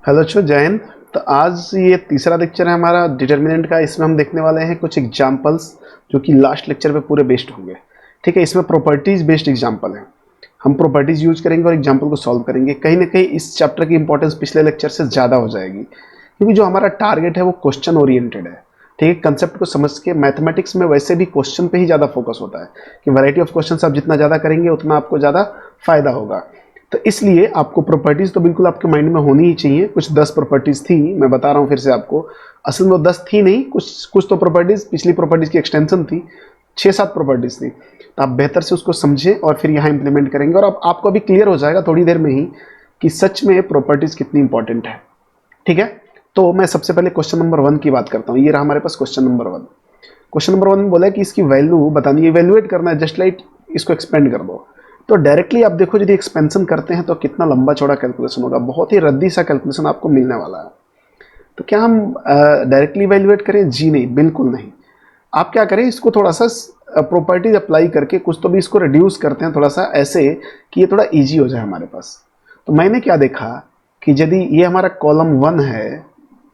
Hello बच्चों, जय हिंद। तो आज ये तीसरा लेक्चर है हमारा डिटर्मिनेंट का। इसमें हम देखने वाले हैं कुछ एग्जांपल्स जो कि लास्ट लेक्चर पे पूरे बेस्ड होंगे। ठीक है, इसमें प्रॉपर्टीज बेस्ड एग्जांपल है। हम प्रॉपर्टीज यूज करेंगे और एग्जांपल को सॉल्व करेंगे। कहीं ना कहीं इस चैप्टर की इंपॉर्टेंस पिछले लेक्चर से ज़्यादा हो जाएगी, क्योंकि जो हमारा टारगेट है वो क्वेश्चन ओरिएंटेड है। ठीक है, कंसेप्ट को समझ के मैथमेटिक्स में वैसे भी क्वेश्चन पे ही ज़्यादा फोकस होता है कि वैरायटी ऑफ क्वेश्चन आप जितना ज़्यादा करेंगे उतना आपको ज़्यादा फायदा होगा। तो इसलिए आपको प्रॉपर्टीज तो बिल्कुल आपके माइंड में होनी ही चाहिए। कुछ 10 प्रॉपर्टीज थी, मैं बता रहा हूँ फिर से आपको। असल में वो 10 थी नहीं, कुछ तो प्रॉपर्टीज पिछली प्रॉपर्टीज की एक्सटेंशन थी। 6-7 प्रॉपर्टीज थी। तो आप बेहतर से उसको समझें और फिर यहाँ इंप्लीमेंट करेंगे, और अब आपको अभी क्लियर हो जाएगा थोड़ी देर में ही कि सच में प्रॉपर्टीज कितनी इंपॉर्टेंट है। ठीक है, तो मैं सबसे पहले क्वेश्चन नंबर 1 की बात करता हूँ। ये रहा हमारे पास क्वेश्चन नंबर 1। क्वेश्चन नंबर 1 में बोला है कि इसकी वैल्यू बतानी है, इवेल्युएट करना है, जस्ट लाइक इसको एक्सपेंड कर दो। तो डायरेक्टली आप देखो, यदि एक्सपेंशन करते हैं तो कितना लंबा चौड़ा कैलकुलेशन होगा, बहुत ही रद्दी सा कैलकुलेशन आपको मिलने वाला है। तो क्या हम डायरेक्टली इवेल्युएट करें? जी नहीं, बिल्कुल नहीं। आप क्या करें, इसको थोड़ा सा प्रॉपर्टीज अप्लाई करके कुछ तो भी इसको रिड्यूस करते हैं थोड़ा सा, ऐसे कि ये थोड़ा ईजी हो जाए हमारे पास। तो मैंने क्या देखा कि यदि ये हमारा कॉलम 1 है,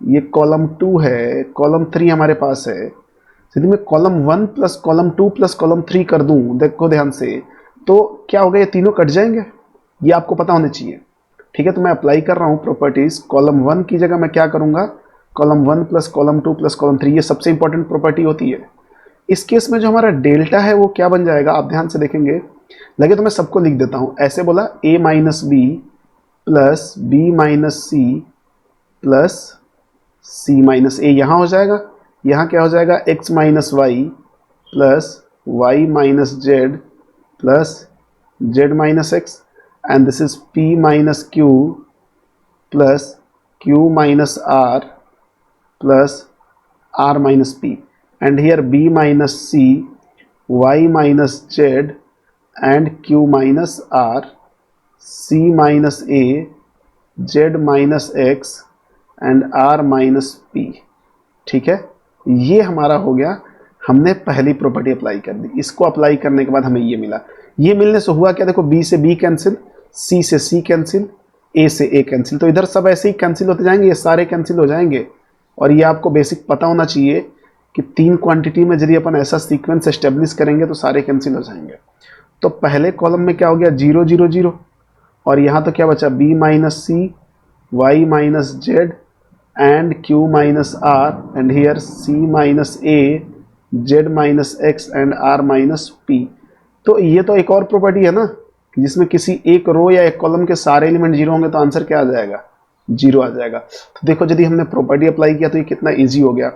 ये कॉलम 2 है, कॉलम 3 हमारे पास है। यदि मैं column 1 plus column 2 plus column 3 कर दूं, देखो ध्यान से, तो क्या होगा, ये तीनों कट जाएंगे। ये आपको पता होना चाहिए। ठीक है, तो मैं अप्लाई कर रहा हूं प्रॉपर्टीज। कॉलम 1 की जगह मैं क्या करूंगा, column 1 plus column 2 plus column 3, ये सबसे इंपॉर्टेंट प्रॉपर्टी होती है। इस केस में जो हमारा डेल्टा है वो क्या बन जाएगा, आप ध्यान से देखेंगे। लगे तो मैं सबको लिख देता हूं। ऐसे बोला a minus B plus B minus C plus C minus A, यहां हो जाएगा। यहाँ क्या हो जाएगा, x minus Y plus Y minus Z plus Z minus X, and this is p minus Q plus q minus R plus r minus p, and here b minus c, y minus z and q minus r, c minus a, z minus x and r minus p। ठीक है, ये हमारा हो गया। हमने पहली property apply कर दी। इसको अप्लाई करने के बाद हमें ये मिला। ये मिलने से हुआ क्या, देखो b से b कैंसिल, c से c कैंसिल, a से a कैंसिल। तो इधर सब ऐसे ही कैंसिल होते जाएंगे, ये सारे कैंसिल हो जाएंगे। और ये आपको बेसिक पता होना चाहिए कि 3 क्वांटिटी में यदि अपन ऐसा सीक्वेंस एस्टेब्लिश करेंगे तो सारे कैंसिल हो जाएंगे। तो पहले कॉलम में क्या हो गया, 0 0 0, और यहाँ तो क्या बचा, b minus C, Y minus Z and q minus r, and here c minus a, z minus x and r minus p। तो ये तो एक और प्रॉपर्टी है ना, जिसमें किसी एक रो या एक कॉलम के सारे एलिमेंट जीरो होंगे तो आंसर क्या आ जाएगा, जीरो आ जाएगा। तो देखो, यदि हमने प्रॉपर्टी अप्लाई किया तो ये कितना इजी हो गया।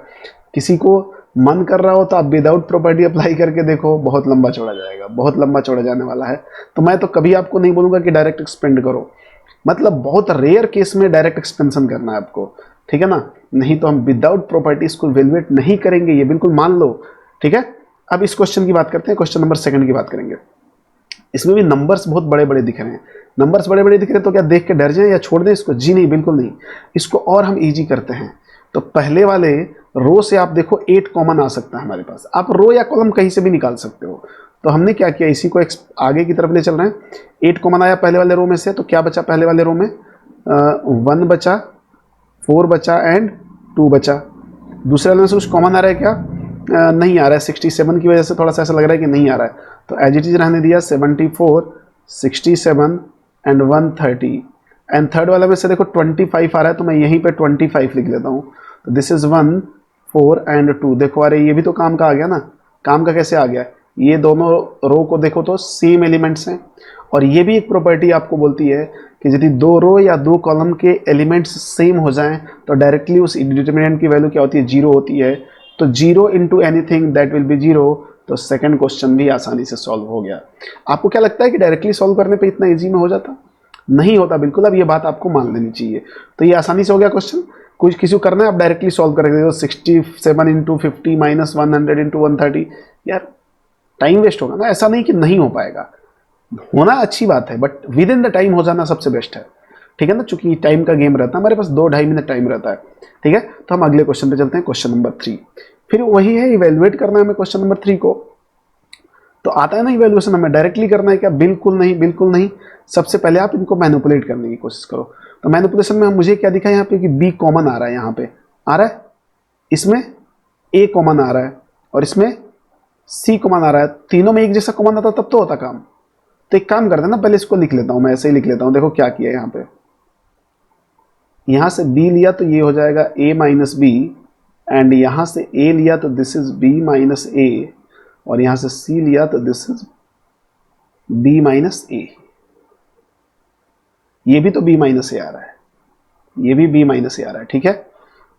किसी को मन कर रहा हो तो आप विदाउट प्रॉपर्टी अप्लाई करके देखो, बहुत लंबा चौड़ा जाएगा, बहुत लंबा चौड़ा जाने वाला है। तो मैं तो कभी आपको नहीं बोलूंगा कि डायरेक्ट एक्सपेंड करो, मतलब बहुत रेयर केस में डायरेक्ट एक्सपेंशन करना है आपको। ठीक है ना, नहीं तो हम विदाउट प्रॉपर्टीज को इवैल्यूएट नहीं करेंगे, ये बिल्कुल मान लो। ठीक है, अब इस क्वेश्चन की बात करते हैं, क्वेश्चन नंबर 2 की बात करेंगे। इसमें भी नंबर्स बहुत बड़े बड़े दिख रहे हैं। नंबर्स बड़े बड़े दिख रहे हैं तो क्या देख के डर जाए या छोड़ दें इसको? जी नहीं, बिल्कुल नहीं। इसको और हम इजी करते हैं। तो पहले वाले रो से आप देखो 8 कॉमन आ सकता है हमारे पास। आप रो या कॉलम कहीं से भी निकाल सकते हो। तो हमने क्या किया, इसी को आगे की तरफ ले चल रहे हैं। 8 कॉमन आया पहले वाले रो में से, तो क्या बचा पहले वाले रो में, 1 बचा, 4 बचा एंड 2 बचा। दूसरे वाले में से कुछ कॉमन आ रहा है क्या? नहीं आ रहा है। 67 की वजह से थोड़ा सा ऐसा लग रहा है कि नहीं आ रहा है, तो एज इट इज रहने दिया। 74, 67 एंड 130, एंड थर्ड वाले में से देखो 25 आ रहा है, तो मैं यहीं पे 25 लिख लेता हूँ। तो दिस इज 1, 4 एंड 2। देखो, अरे ये भी तो काम का आ गया ना। काम का कैसे आ गया, ये दोनों रो को देखो तो सेम एलिमेंट्स हैं। और ये भी एक प्रॉपर्टी आपको बोलती है कि यदि 2 रो या 2 कॉलम के एलिमेंट्स सेम हो जाएं तो डायरेक्टली उस डिटरमिनेंट की वैल्यू क्या होती है, 0 होती है। तो 0 into anything that will be 0। तो सेकंड क्वेश्चन भी आसानी से सॉल्व हो गया। आपको क्या लगता है कि डायरेक्टली सॉल्व करने पे इतना इजी में हो जाता? नहीं होता बिल्कुल। अब ये बात आपको मान लेनी चाहिए। तो ये आसानी से हो गया क्वेश्चन। कुछ किसी को करना है, आप डायरेक्टली सॉल्व करेंगे। 67 इंटू 50 माइनस 100 इंटू 130, यार टाइम वेस्ट होगा ना। ऐसा नहीं कि नहीं हो पाएगा, होना अच्छी बात है, but with in the time हो जाना सबसे बेस्ट है। ठीक है ना, चूंकि टाइम का गेम रहता है हमारे पास, 2-2.5 मिनट टाइम रहता है। ठीक है, तो हम अगले क्वेश्चन पे चलते हैं, क्वेश्चन नंबर 3। फिर वही है, इवेल्युएट करना है हमें क्वेश्चन नंबर 3 को। तो आता है ना इवेल्युएशन, हमें डायरेक्टली करना है क्या? बिल्कुल नहीं, बिल्कुल नहीं। सबसे पहले आप इनको मैनिपुलेट करने की कोशिश करो। तो मैनिपुलेशन में मुझे क्या दिखा यहाँ पे कि बी कॉमन आ रहा है, यहाँ पे आ रहा है, इसमें ए कॉमन आ रहा है और इसमें सी कॉमन आ रहा है। तीनों में एक जैसा कॉमन आता तब तो होता काम। तो एक काम करते हैं ना, पहले इसको लिख लेता हूं, मैं ऐसे ही लिख लेता हूं। देखो क्या किया यहाँ पे, यहां से b लिया तो ये हो जाएगा a माइनस बी, एंड यहां से a लिया तो this is b minus A, और यहां से c लिया तो दिस इज b माइनस ए। ये भी तो b माइनस ए आ रहा है, ये भी b माइनस ए आ रहा है, ठीक है।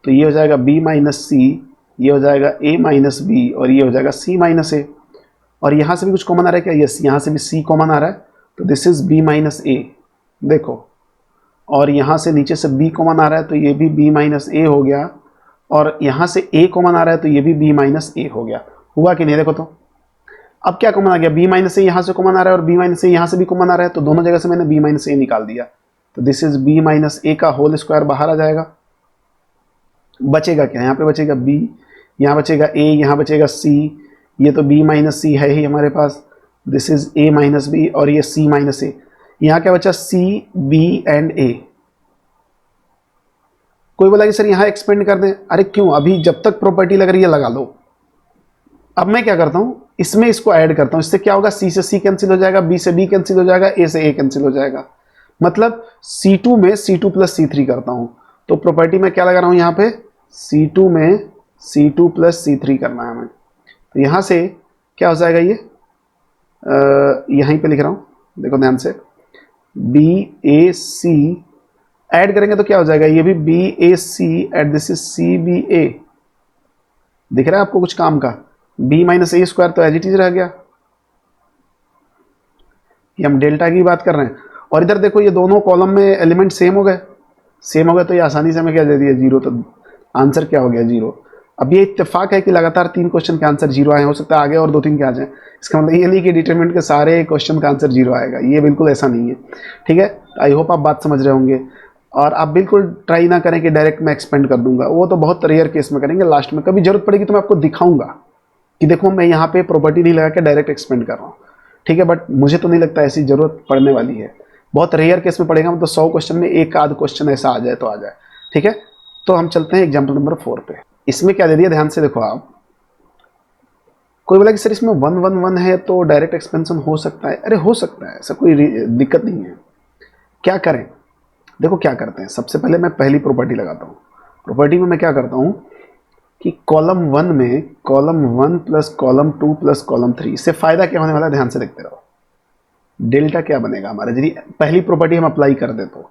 तो ये हो जाएगा b माइनस सी, ये हो जाएगा a माइनस बी, और ये हो जाएगा c माइनस ए। और यहां से भी कुछ कॉमन आ रहा है क्या? यस, यहां से भी c कॉमन आ रहा है, तो दिस इज b माइनस ए, देखो। और यहां से नीचे से b कॉमन आ रहा है तो ये भी b माइनस ए हो गया, और यहां से a कॉमन आ रहा है तो ये भी b माइनस ए हो गया। हुआ कि नहीं? देखो तो अब क्या कॉमन आ गया, b माइनस ए यहां से कॉमन आ रहा है और b माइनस ए यहां से भी कॉमन आ रहा है, तो दोनों जगह से मैंने b माइनस ए निकाल दिया। तो दिस इज b माइनस ए का होल स्क्वायर बाहर आ जाएगा। बचेगा क्या? यहाँ पे बचेगा b, यहाँ बचेगा a, यहाँ बचेगा c, ये तो b माइनस सी है ही हमारे पास, this is a minus B, और ये c माइनस ए। यहाँ क्या बचा? c, b and a। कोई बोला कि सर यहाँ एक्सपेंड कर दें। अरे क्यों, अभी जब तक प्रॉपर्टी लग रही है लगा लो। अब मैं क्या करता हूँ, इसमें इसको ऐड करता हूँ, इससे क्या होगा, c से c कैंसिल हो जाएगा, b से b कैंसिल हो जाएगा, a से a कैंसिल हो जाएगा। मतलब c2 में c2 प्लस c3 करता हूँ। तो प्रॉपर्टी में क्या लगा रहा हूँ यहाँ पे, c2 में c2 प्लस c3 करना है हमें। तो यहाँ से क्या हो जाएगा, ये यहीं पे लिख रहा हूँ, देखो ध्यान से, बी ए सी ऐड करेंगे तो क्या हो जाएगा, ये भी B A C at this is C B A. दिख रहा है आपको कुछ काम का? बी माइनस ए स्क्वायर तो एज इट इज रह गया, ये हम डेल्टा की बात कर रहे हैं। और इधर देखो ये दोनों कॉलम में एलिमेंट सेम हो गए, सेम हो गए, तो ये आसानी से हमें क्या दे दिया, जीरो। तो आंसर क्या हो गया, जीरो। अब ये इत्तेफाक है कि लगातार 3 क्वेश्चन के आंसर जीरो आए, हो सकता है आगे और 2-3 के आ जाए। इसका मतलब ये नहीं कि डिटरमिनेंट के सारे क्वेश्चन का आंसर जीरो आएगा, ये बिल्कुल ऐसा नहीं है, ठीक है। आई होप आप बात समझ रहे होंगे। और आप बिल्कुल ट्राई ना करें कि डायरेक्ट मैं एक्सपेंड कर दूंगा, वो तो बहुत रेयर केस में करेंगे। लास्ट में कभी जरूरत पड़ेगी तो मैं आपको दिखाऊंगा कि देखो मैं यहाँ पे प्रॉपर्टी नहीं लगा के डायरेक्ट एक्सपेंड कर रहा हूँ, ठीक है। बट मुझे तो नहीं लगता ऐसी जरूरत पड़ने वाली है, बहुत रेयर केस में पड़ेगा। मतलब 100 क्वेश्चन में एक आध क्वेश्चन ऐसा आ जाए तो आ जाए, ठीक है। तो हम चलते हैं एग्जाम्पल नंबर 4 पे। इसमें क्या दे दिया, ध्यान से देखो आप। कोई बोला कि सर इसमें 1 1 1 है तो डायरेक्ट एक्सपेंशन हो सकता है। अरे हो सकता है, ऐसा कोई दिक्कत नहीं है। क्या करें, देखो क्या करते हैं। सबसे पहले मैं पहली प्रॉपर्टी लगाता हूँ। प्रॉपर्टी में मैं क्या करता हूँ कि कॉलम 1 में column 1 plus column 2 plus column 3, इससे फायदा क्या होने वाला है, ध्यान से देखते रहो। डेल्टा क्या बनेगा हमारा, यदि पहली प्रॉपर्टी हम अप्लाई कर दे तो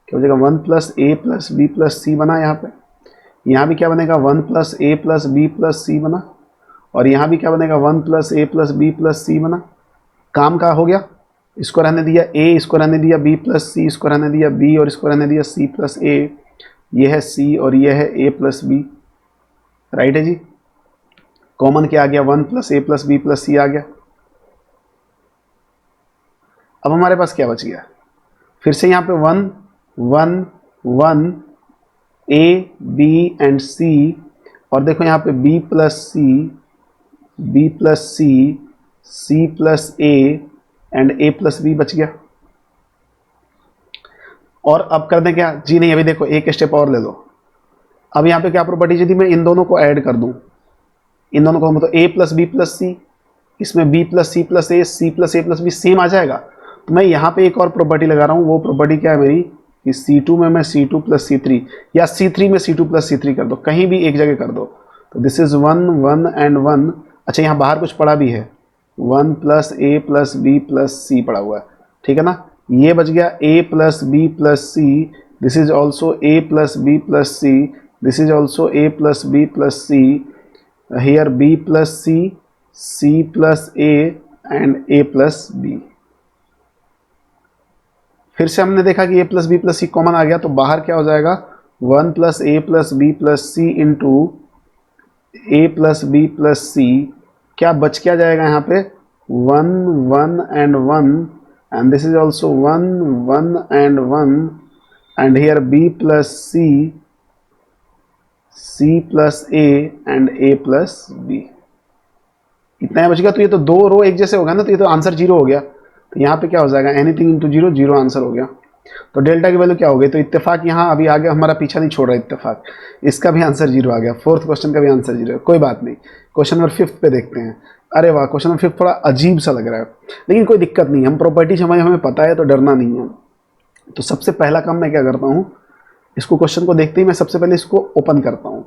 क्या हो जाएगा, 1 प्लस ए प्लस बी प्लस सी बना। यहाँ पे यहाँ भी क्या बनेगा, 1 प्लस ए प्लस बी प्लस सी बना। और यहाँ भी क्या बनेगा, 1 प्लस ए प्लस बी प्लस सी बना। काम का हो गया, इसको रहने दिया ए, इसको रहने दिया बी प्लस सी, इसको रहने दिया बी, और इसको रहने दिया सी प्लस ए। ये है सी और ये है ए प्लस बी, राइट है जी। कॉमन क्या आ गया, 1 प्लस ए प्लस बी प्लस सी आ गया। अब हमारे पास क्या बच गया, फिर से यहाँ पे 1 1 1 ए बी एंड सी, और देखो यहाँ पे B plus C, B plus C, C plus A and A plus B बच गया। और अब कर दें क्या जी, नहीं अभी देखो एक स्टेप और ले लो। अब यहाँ पे क्या प्रॉपर्टी, यदि मैं इन दोनों को ऐड कर दूं, इन दोनों को, मतलब A plus B plus C, इसमें B plus C plus A, C plus A plus B same आ जाएगा। तो मैं यहाँ पे एक और प्रॉपर्टी लगा रहा हूँ। वो प्रॉपर्टी क्या है मेरी कि C2 में मैं C2 प्लस C3, या C3 में C2 प्लस C3 कर दो, कहीं भी एक जगह कर दो। तो दिस इज 1 1 एंड 1। अच्छा यहाँ बाहर कुछ पड़ा भी है, 1 प्लस ए प्लस बी प्लस सी पड़ा हुआ है, ठीक है ना। ये बच गया a plus B plus C, this is also a plus B plus C, this is also a plus B plus C, here b plus C, c plus a and a plus B. फिर से हमने देखा कि a plus B plus C common आ गया, तो बाहर क्या हो जाएगा, 1 प्लस ए plus B plus C into ए प्लस बी प्लस सी। क्या बच क्या जाएगा यहाँ पे, 1 1 and 1, and this is also 1 1 and 1, and here b plus C, c plus a and a plus b। इतना ही बचेगा। तो ये तो दो रो एक जैसे हो गया ना, तो ये तो आंसर जीरो हो गया। तो यहाँ पे क्या हो जाएगा, anything into zero, zero answer हो गया। तो डेल्टा की वैल्यू क्या हो गई, तो इत्तेफाक यहाँ अभी आगे हमारा पीछा नहीं छोड़ रहा इत्तेफाक, इसका भी आंसर 0 आ गया। फोर्थ क्वेश्चन का भी आंसर 0 है, कोई बात नहीं। क्वेश्चन नंबर 5 पे देखते हैं। अरे वाह, क्वेश्चन नंबर 5 थोड़ा अजीब सा लग रहा है, लेकिन कोई दिक्कत नहीं, हम प्रॉपर्टीज हमें पता है तो डरना नहीं है। तो सबसे पहला काम मैं क्या करता हूँ, इसको क्वेश्चन को देखते ही मैं सबसे पहले इसको ओपन करता हूँ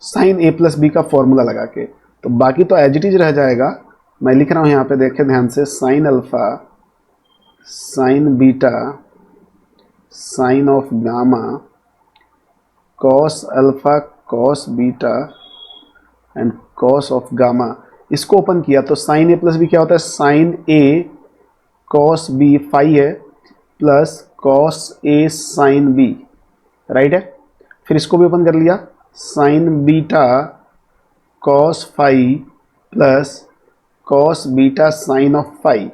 साइन ए प्लस बी का फॉर्मूला लगा के। तो बाकी तो एज इट इज रह जाएगा। मैं लिख रहा हूँ यहाँ पे, देखें ध्यान से, sine alpha sine beta sine of gamma cos alpha cos beta and cos of gamma. इसको ओपन किया तो साइन ए प्लस बी क्या होता है, sine A cos B phi है plus cos A sine B, right है। फिर इसको भी ओपन कर लिया, sine beta cos phi plus cos beta sine of phi,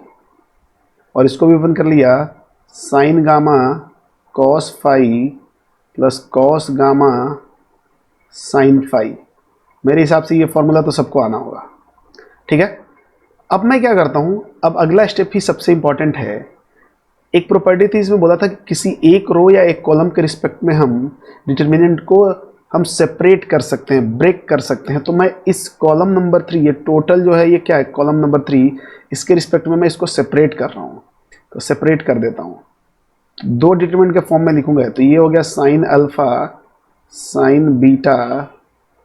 और इसको भी ओपन कर लिया, sine gamma cos phi plus cos gamma sine phi. मेरे हिसाब से ये फॉर्मूला तो सबको आना होगा, ठीक है। अब मैं क्या करता हूँ, अब अगला स्टेप ही सबसे इंपॉर्टेंट है। एक प्रॉपर्टी थी, इसमें बोला था कि किसी एक रो या एक कॉलम के रिस्पेक्ट में हम डिटर्मिनेंट को हम सेपरेट कर सकते हैं, ब्रेक कर सकते हैं। तो मैं इस कॉलम नंबर 3, ये टोटल जो है ये क्या है, कॉलम नंबर 3, इसके रिस्पेक्ट में मैं इसको सेपरेट कर रहा हूँ। तो सेपरेट कर देता हूँ, दो डिटरमिनेंट के फॉर्म में लिखूंगा। तो ये हो गया sign alpha sine beta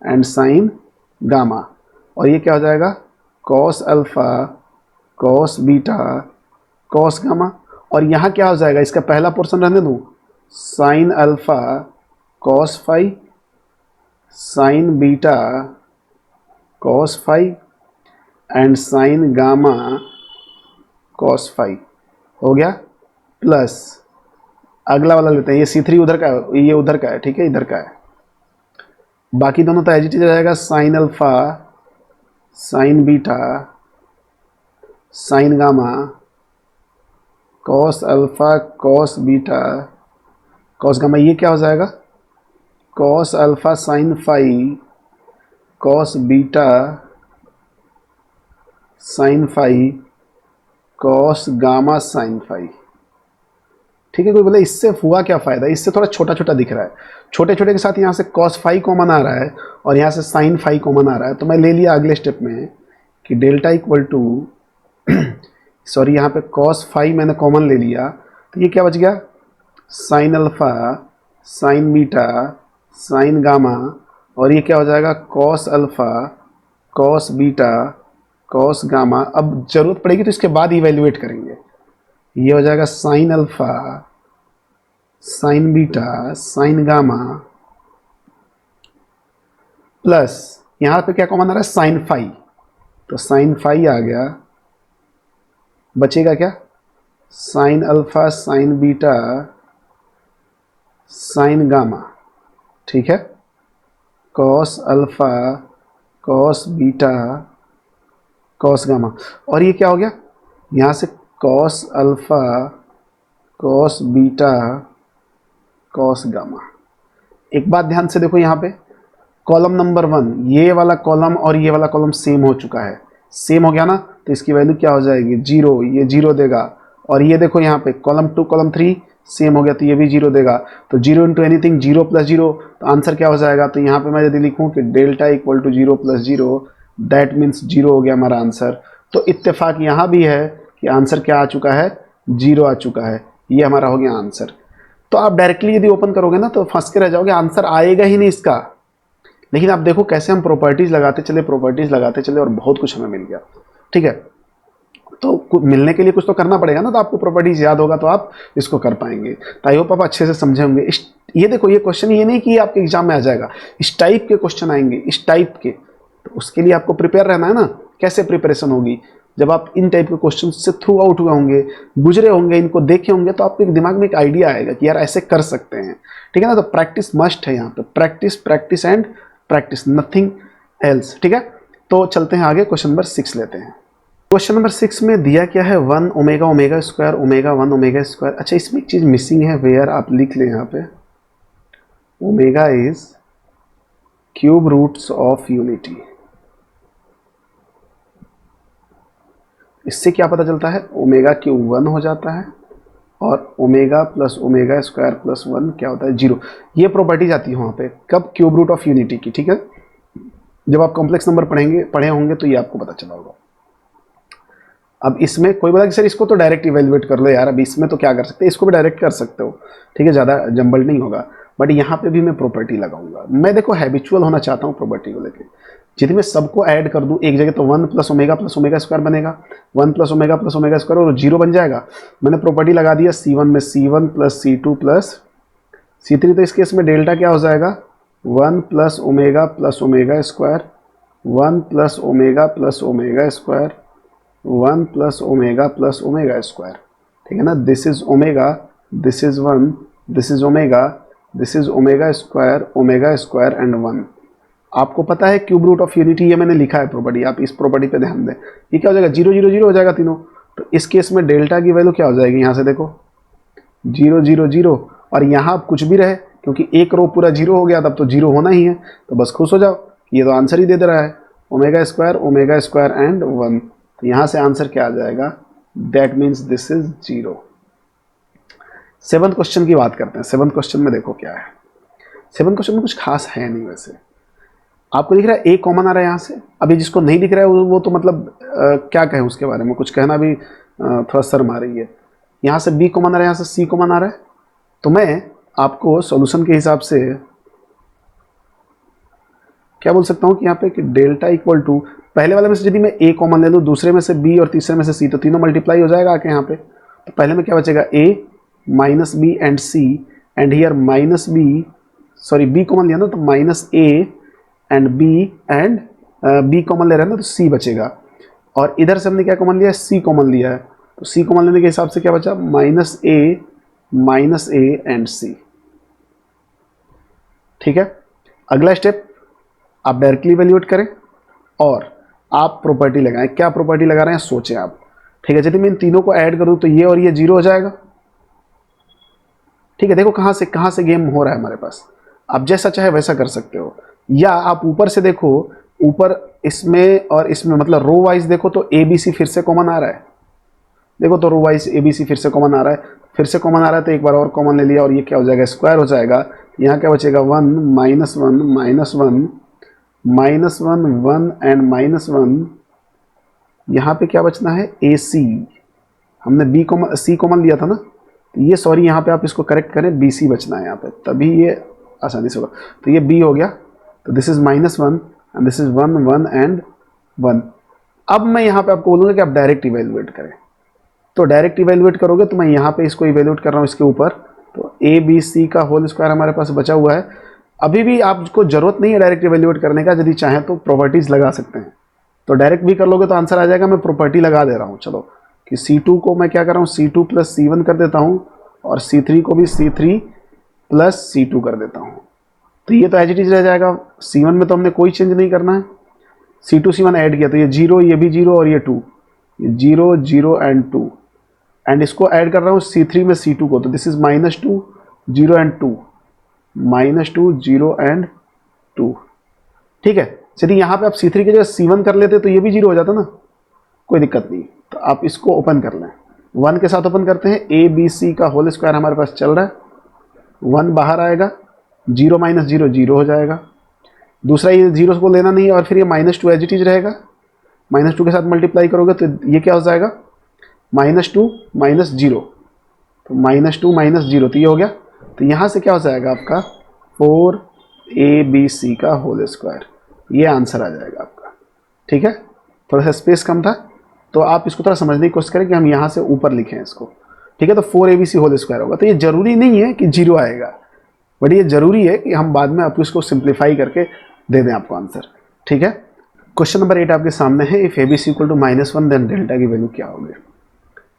and sine gamma, और ये क्या हो जाएगा, cos alpha cos beta cos gamma. और यहाँ क्या हो जाएगा, इसका पहला पोर्शन रहने दूँ, sine alpha cos phi sine beta cos phi and sine gamma cos phi हो गया। प्लस अगला वाला लेते हैं, ये C3 उधर का है, ये उधर का है, ठीक है, इधर का है। बाकी दोनों तो एज इट इज रहेगा, sine alpha sine beta sine gamma cos alpha cos beta cos gamma. ये क्या हो जाएगा, cos alpha sine phi cos beta sine phi cos gamma sine phi, ठीक है। कोई बोले इससे हुआ क्या फ़ायदा, इससे थोड़ा छोटा छोटा दिख रहा है, छोटे छोटे के साथ यहाँ से कॉस फाई कॉमन आ रहा है और यहाँ से साइन फाई कॉमन आ रहा है। तो मैं ले लिया अगले स्टेप में कि डेल्टा इक्वल टू सॉरी, यहाँ पे कॉस फाई मैंने कॉमन ले लिया, तो ये क्या बच गया, sign alpha sine beta sine gamma, और ये क्या हो जाएगा, cos alpha cos beta cos gamma. अब जरूरत पड़ेगी तो इसके बाद इवेल्युएट करेंगे। ये हो जाएगा sign alpha sine beta sine gamma plus यहाँ पे क्या कॉमन आ रहा है, साइन फाई, तो साइन फाई आ गया, बचेगा क्या, sign alpha sine beta sine gamma, ठीक है, cos alpha cos beta cos gamma. और ये क्या हो गया, यहाँ से cos alpha cos beta cos gamma. एक बात ध्यान से देखो, यहाँ पे कॉलम नंबर 1, ये वाला कॉलम और ये वाला कॉलम सेम हो चुका है, सेम हो गया ना, तो इसकी वैल्यू क्या हो जाएगी, 0, ये 0 देगा। और ये देखो यहाँ पे कॉलम 2 कॉलम 3 सेम हो गया, तो ये भी 0 देगा। तो 0 इंटू एनीथिंग 0 प्लस 0, तो आंसर क्या हो जाएगा। तो यहाँ पे मैं यदि लिखूँ कि delta equal to 0 plus 0, that means 0 हो गया हमारा आंसर। तो इत्तेफाक यहाँ भी है कि आंसर क्या आ चुका है, 0 आ चुका है, ये हमारा हो गया आंसर। तो आप डायरेक्टली यदि ओपन करोगे ना तो फंस के रह जाओगे, आंसर आएगा ही नहीं इसका। लेकिन आप देखो कैसे हम प्रॉपर्टीज लगाते चले और बहुत कुछ हमें मिल गया, ठीक है। तो मिलने के लिए कुछ तो करना पड़ेगा ना, तो आपको प्रॉपर्टीज याद होगा तो आप इसको कर पाएंगे। तो आई होप आप अच्छे से समझे होंगे। ये देखो, ये क्वेश्चन ये नहीं कि आपके एग्जाम में आ जाएगा, इस टाइप के क्वेश्चन आएंगे, इस टाइप के। तो उसके लिए आपको प्रिपेयर रहना है ना। कैसे प्रिपरेशन होगी, जब आप इन टाइप के क्वेश्चन से थ्रू आउट हुए होंगे, गुजरे होंगे, इनको देखे होंगे, तो आपके दिमाग में एक आइडिया आएगा कि यार ऐसे कर सकते हैं, ठीक है ना। तो प्रैक्टिस मस्ट है यहाँ पे, practice practice and practice, nothing else, ठीक है। तो चलते हैं आगे, क्वेश्चन नंबर 6 लेते हैं। क्वेश्चन नंबर 6 में दिया क्या है, 1 omega omega square omega 1 omega square. अच्छा, इसमें एक चीज मिसिंग है, वेयर आप लिख लें यहाँ पे, omega is cube roots of unity. इससे क्या पता चलता है, ओमेगा क्यूब 1 हो जाता है और omega plus omega square plus 1 क्या होता है 0। ये प्रॉपर्टीज आती है वहाँ पे कब, क्यूब रूट ऑफ यूनिटी की, ठीक है। जब आप कॉम्प्लेक्स नंबर पढ़े होंगे तो ये आपको पता चला होगा। अब इसमें कोई बोला कि सर इसको तो डायरेक्ट इवेल्युएट कर लो यार, अब इसमें तो क्या कर सकते हैं, इसको भी डायरेक्ट कर सकते हो, ठीक है, ज़्यादा जंबल नहीं होगा। बट यहाँ पे भी मैं प्रॉपर्टी लगाऊंगा। मैं देखो हैबिचुअल होना चाहता हूँ प्रॉपर्टी को लेके। यदि मैं सबको ऐड कर दूं एक जगह तो 1 प्लस ओमेगा स्क्वायर बनेगा, 1 प्लस ओमेगा स्क्वायर और 0 बन जाएगा। मैंने प्रॉपर्टी लगा दिया C1 में C1 plus C2 plus C3, तो इस केस में डेल्टा क्या हो जाएगा 1 plus omega square, 1 plus omega square, 1 plus omega square, ठीक है ना। This is omega, this is 1, this is omega square and 1। आपको पता है क्यूब रूट ऑफ यूनिटी, ये मैंने लिखा है प्रॉपर्टी, आप इस प्रॉपर्टी पे ध्यान दें। ये क्या हो जाएगा 0 0 0 हो जाएगा तीनों। तो इस केस में डेल्टा की वैल्यू क्या हो जाएगी, यहाँ से देखो 0 0 0, और यहाँ अब कुछ भी रहे क्योंकि एक रो पूरा 0 हो गया, तब तो 0 होना ही है। तो बस खुश हो जाओ, ये तो आंसर ही दे दे रहा है ओमेगा स्क्वायर एंड 1। तो यहाँ से आंसर क्या आ जाएगा, that means this is 0। 7th question की बात करते हैं। 7th क्वेश्चन में देखो क्या है। 7th क्वेश्चन में कुछ खास है नहीं वैसे। आपको दिख रहा है ए कॉमन आ रहा है यहाँ से। अभी जिसको नहीं दिख रहा है वो तो मतलब क्या कहें उसके बारे में, कुछ कहना भी थोड़ा शर्म आ रही है। यहाँ से बी कॉमन आ रहा है, यहाँ से सी कॉमन आ रहा है। तो मैं आपको सॉल्यूशन के हिसाब से क्या बोल सकता हूँ कि यहाँ पे कि डेल्टा इक्वल टू, पहले वाले में से यदि मैं ए कॉमन ले लूँ, दूसरे में से बी और तीसरे में से सी, तो तीनों मल्टीप्लाई हो जाएगा आके यहाँ पे। तो पहले में क्या बचेगा A minus B and C, and here minus B, sorry B common लिया ना तो minus A and B common ले रहे हैं ना तो सी बचेगा। और इधर से हमने क्या कॉमन लिया है, सी कॉमन लिया है। तो सी कॉमन लेने के हिसाब से क्या बचा माइनस ए एंड सी, ठीक है। अगला स्टेप आप डायरेक्टली वैल्यूएट करें और आप प्रॉपर्टी लगाएं। क्या प्रॉपर्टी लगा रहे हैं सोचें आप, ठीक है। यदि मैं इन तीनों को ऐड करूं तो ये और ये 0 हो जाएगा, ठीक है। देखो कहां से गेम हो रहा है हमारे पास। आप जैसा चाहे वैसा कर सकते हो, या आप ऊपर से देखो, ऊपर इसमें और इसमें मतलब रो वाइज देखो तो ए बी सी फिर से कॉमन आ रहा है। देखो तो रो वाइज ए बी सी फिर से कॉमन आ रहा है, फिर से कॉमन आ रहा है, तो एक बार और कॉमन ले लिया और ये क्या हो जाएगा स्क्वायर हो जाएगा। यहाँ क्या बचेगा 1 minus 1 minus 1 minus 1 1 and minus 1। यहाँ पे क्या बचना है ए सी, हमने बी कॉमन सी कॉमन लिया था ना, तो ये सॉरी यहाँ पे आप इसको करेक्ट करें, बी सी बचना है यहाँ पे, तभी ये आसानी से होगा। तो ये बी हो गया, तो this is minus 1 and this is 1 1 and 1। अब मैं यहाँ पे आपको बोलूँगा कि आप डायरेक्ट इवेल्युएट करें। तो डायरेक्ट इवेल्युएट करोगे तो मैं यहाँ पे इसको इवेल्युएट कर रहा हूँ इसके ऊपर, तो ए बी सी का होल स्क्वायर हमारे पास बचा हुआ है। अभी भी आपको जरूरत नहीं है डायरेक्ट इवेल्युएट करने का, यदि चाहें तो प्रॉपर्टीज लगा सकते हैं। तो डायरेक्ट भी कर लोगे तो आंसर आ जाएगा। मैं प्रॉपर्टी लगा दे रहा हूँ, चलो कि C2 को मैं क्या कर रहा हूँ C2 प्लस C1 कर देता हूँ, और C3 को भी C3 प्लस C2 कर देता हूँ। तो ये तो एज इट इज रह जाएगा। C1 में तो हमने कोई चेंज नहीं करना है, C2 C1 ऐड किया तो ये 0, ये भी 0 और ये 2, ये 0 0 एंड 2, एंड इसको ऐड कर रहा हूँ C3 में C2 को, तो this is minus 2 0 and 2, minus 2 0 and 2, ठीक है। यदि यहाँ पे आप C3 की जगह C1 कर लेते तो ये भी 0 हो जाता ना, कोई दिक्कत नहीं। तो आप इसको ओपन कर लें, 1 के साथ ओपन करते हैं। ए बी सी का होल स्क्वायर हमारे पास चल रहा है, 1 बाहर आएगा, 0 माइनस 0 0 हो जाएगा। दूसरा ये 0 को लेना नहीं है, और फिर ये माइनस 2 एज इट इज रहेगा। माइनस 2 के साथ मल्टीप्लाई करोगे तो ये क्या हो जाएगा माइनस 2 माइनस 0, तो माइनस 2 माइनस 0, तो ये हो गया। तो यहाँ से क्या हो जाएगा आपका 4ABC का होल स्क्वायर, ये आंसर आ जाएगा आपका, ठीक है। थोड़ा सा स्पेस कम था, तो आप इसको थोड़ा समझने की कोशिश करें कि हम यहाँ से ऊपर लिखें इसको, ठीक है। तो 4ABC होल स्क्वायर होगा। तो ये जरूरी नहीं है कि 0 आएगा, बट ये जरूरी है कि हम बाद में आपको इसको सिंप्लीफाई करके दे दें आपको आंसर, ठीक है। क्वेश्चन नंबर 8 आपके सामने है। If ABC equal to -1 then delta की वैल्यू क्या होगी,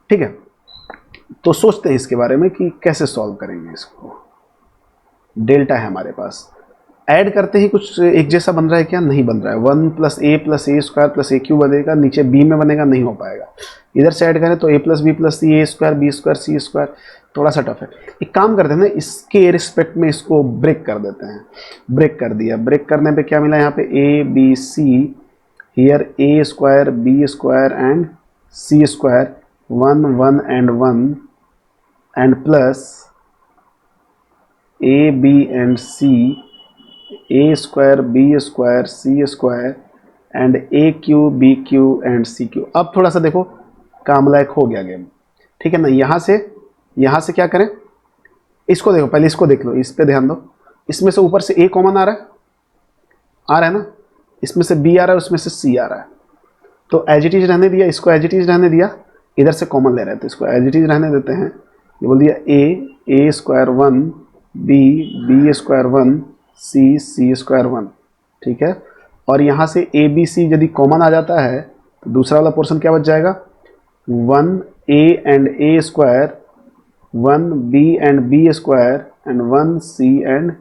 ठीक है। तो सोचते हैं इसके बारे में कि कैसे सॉल्व करेंगे इसको। डेल्टा है हमारे पास, ऐड करते ही कुछ एक जैसा बन रहा है क्या, नहीं बन रहा है। 1 प्लस ए स्क्वायर प्लस ए क्यू बनेगा, नीचे बी में बनेगा, नहीं हो पाएगा। इधर से ऐड करें तो ए plus C A square B square C square, थोड़ा सा टफ है। एक काम करते हैं ना, इसके रिस्पेक्ट में इसको ब्रेक कर देते हैं। ब्रेक कर दिया, ब्रेक करने पे क्या मिला यहाँ पे A B C, here A square B square and C square, 1 1 and 1 and plus A B and C, A square B square C square and A cube B cube and C cube. अब थोड़ा सा देखो काम लायक हो गया game, ठीक है ना। यहाँ से क्या करें, इसको देखो, पहले इसको देख लो, इस पे ध्यान दो। इसमें से ऊपर से ए कॉमन आ रहा है ना, इसमें से बी आ रहा है, उसमें से सी आ रहा है, तो एज इट इज रहने दिया, इसको एज इट इज रहने दिया, इधर से कॉमन ले रहे थे, इसको एज इट इज रहने देते हैं। ये बोल दिया ए स्क्वायर 1, बी स्क्वायर 1, सी स्क्वायर 1, ठीक है। और यहाँ से ए बी सी यदि कॉमन आ जाता है तो दूसरा वाला पोर्शन क्या बच जाएगा, 1 A and A square, 1 B and B square and 1 C and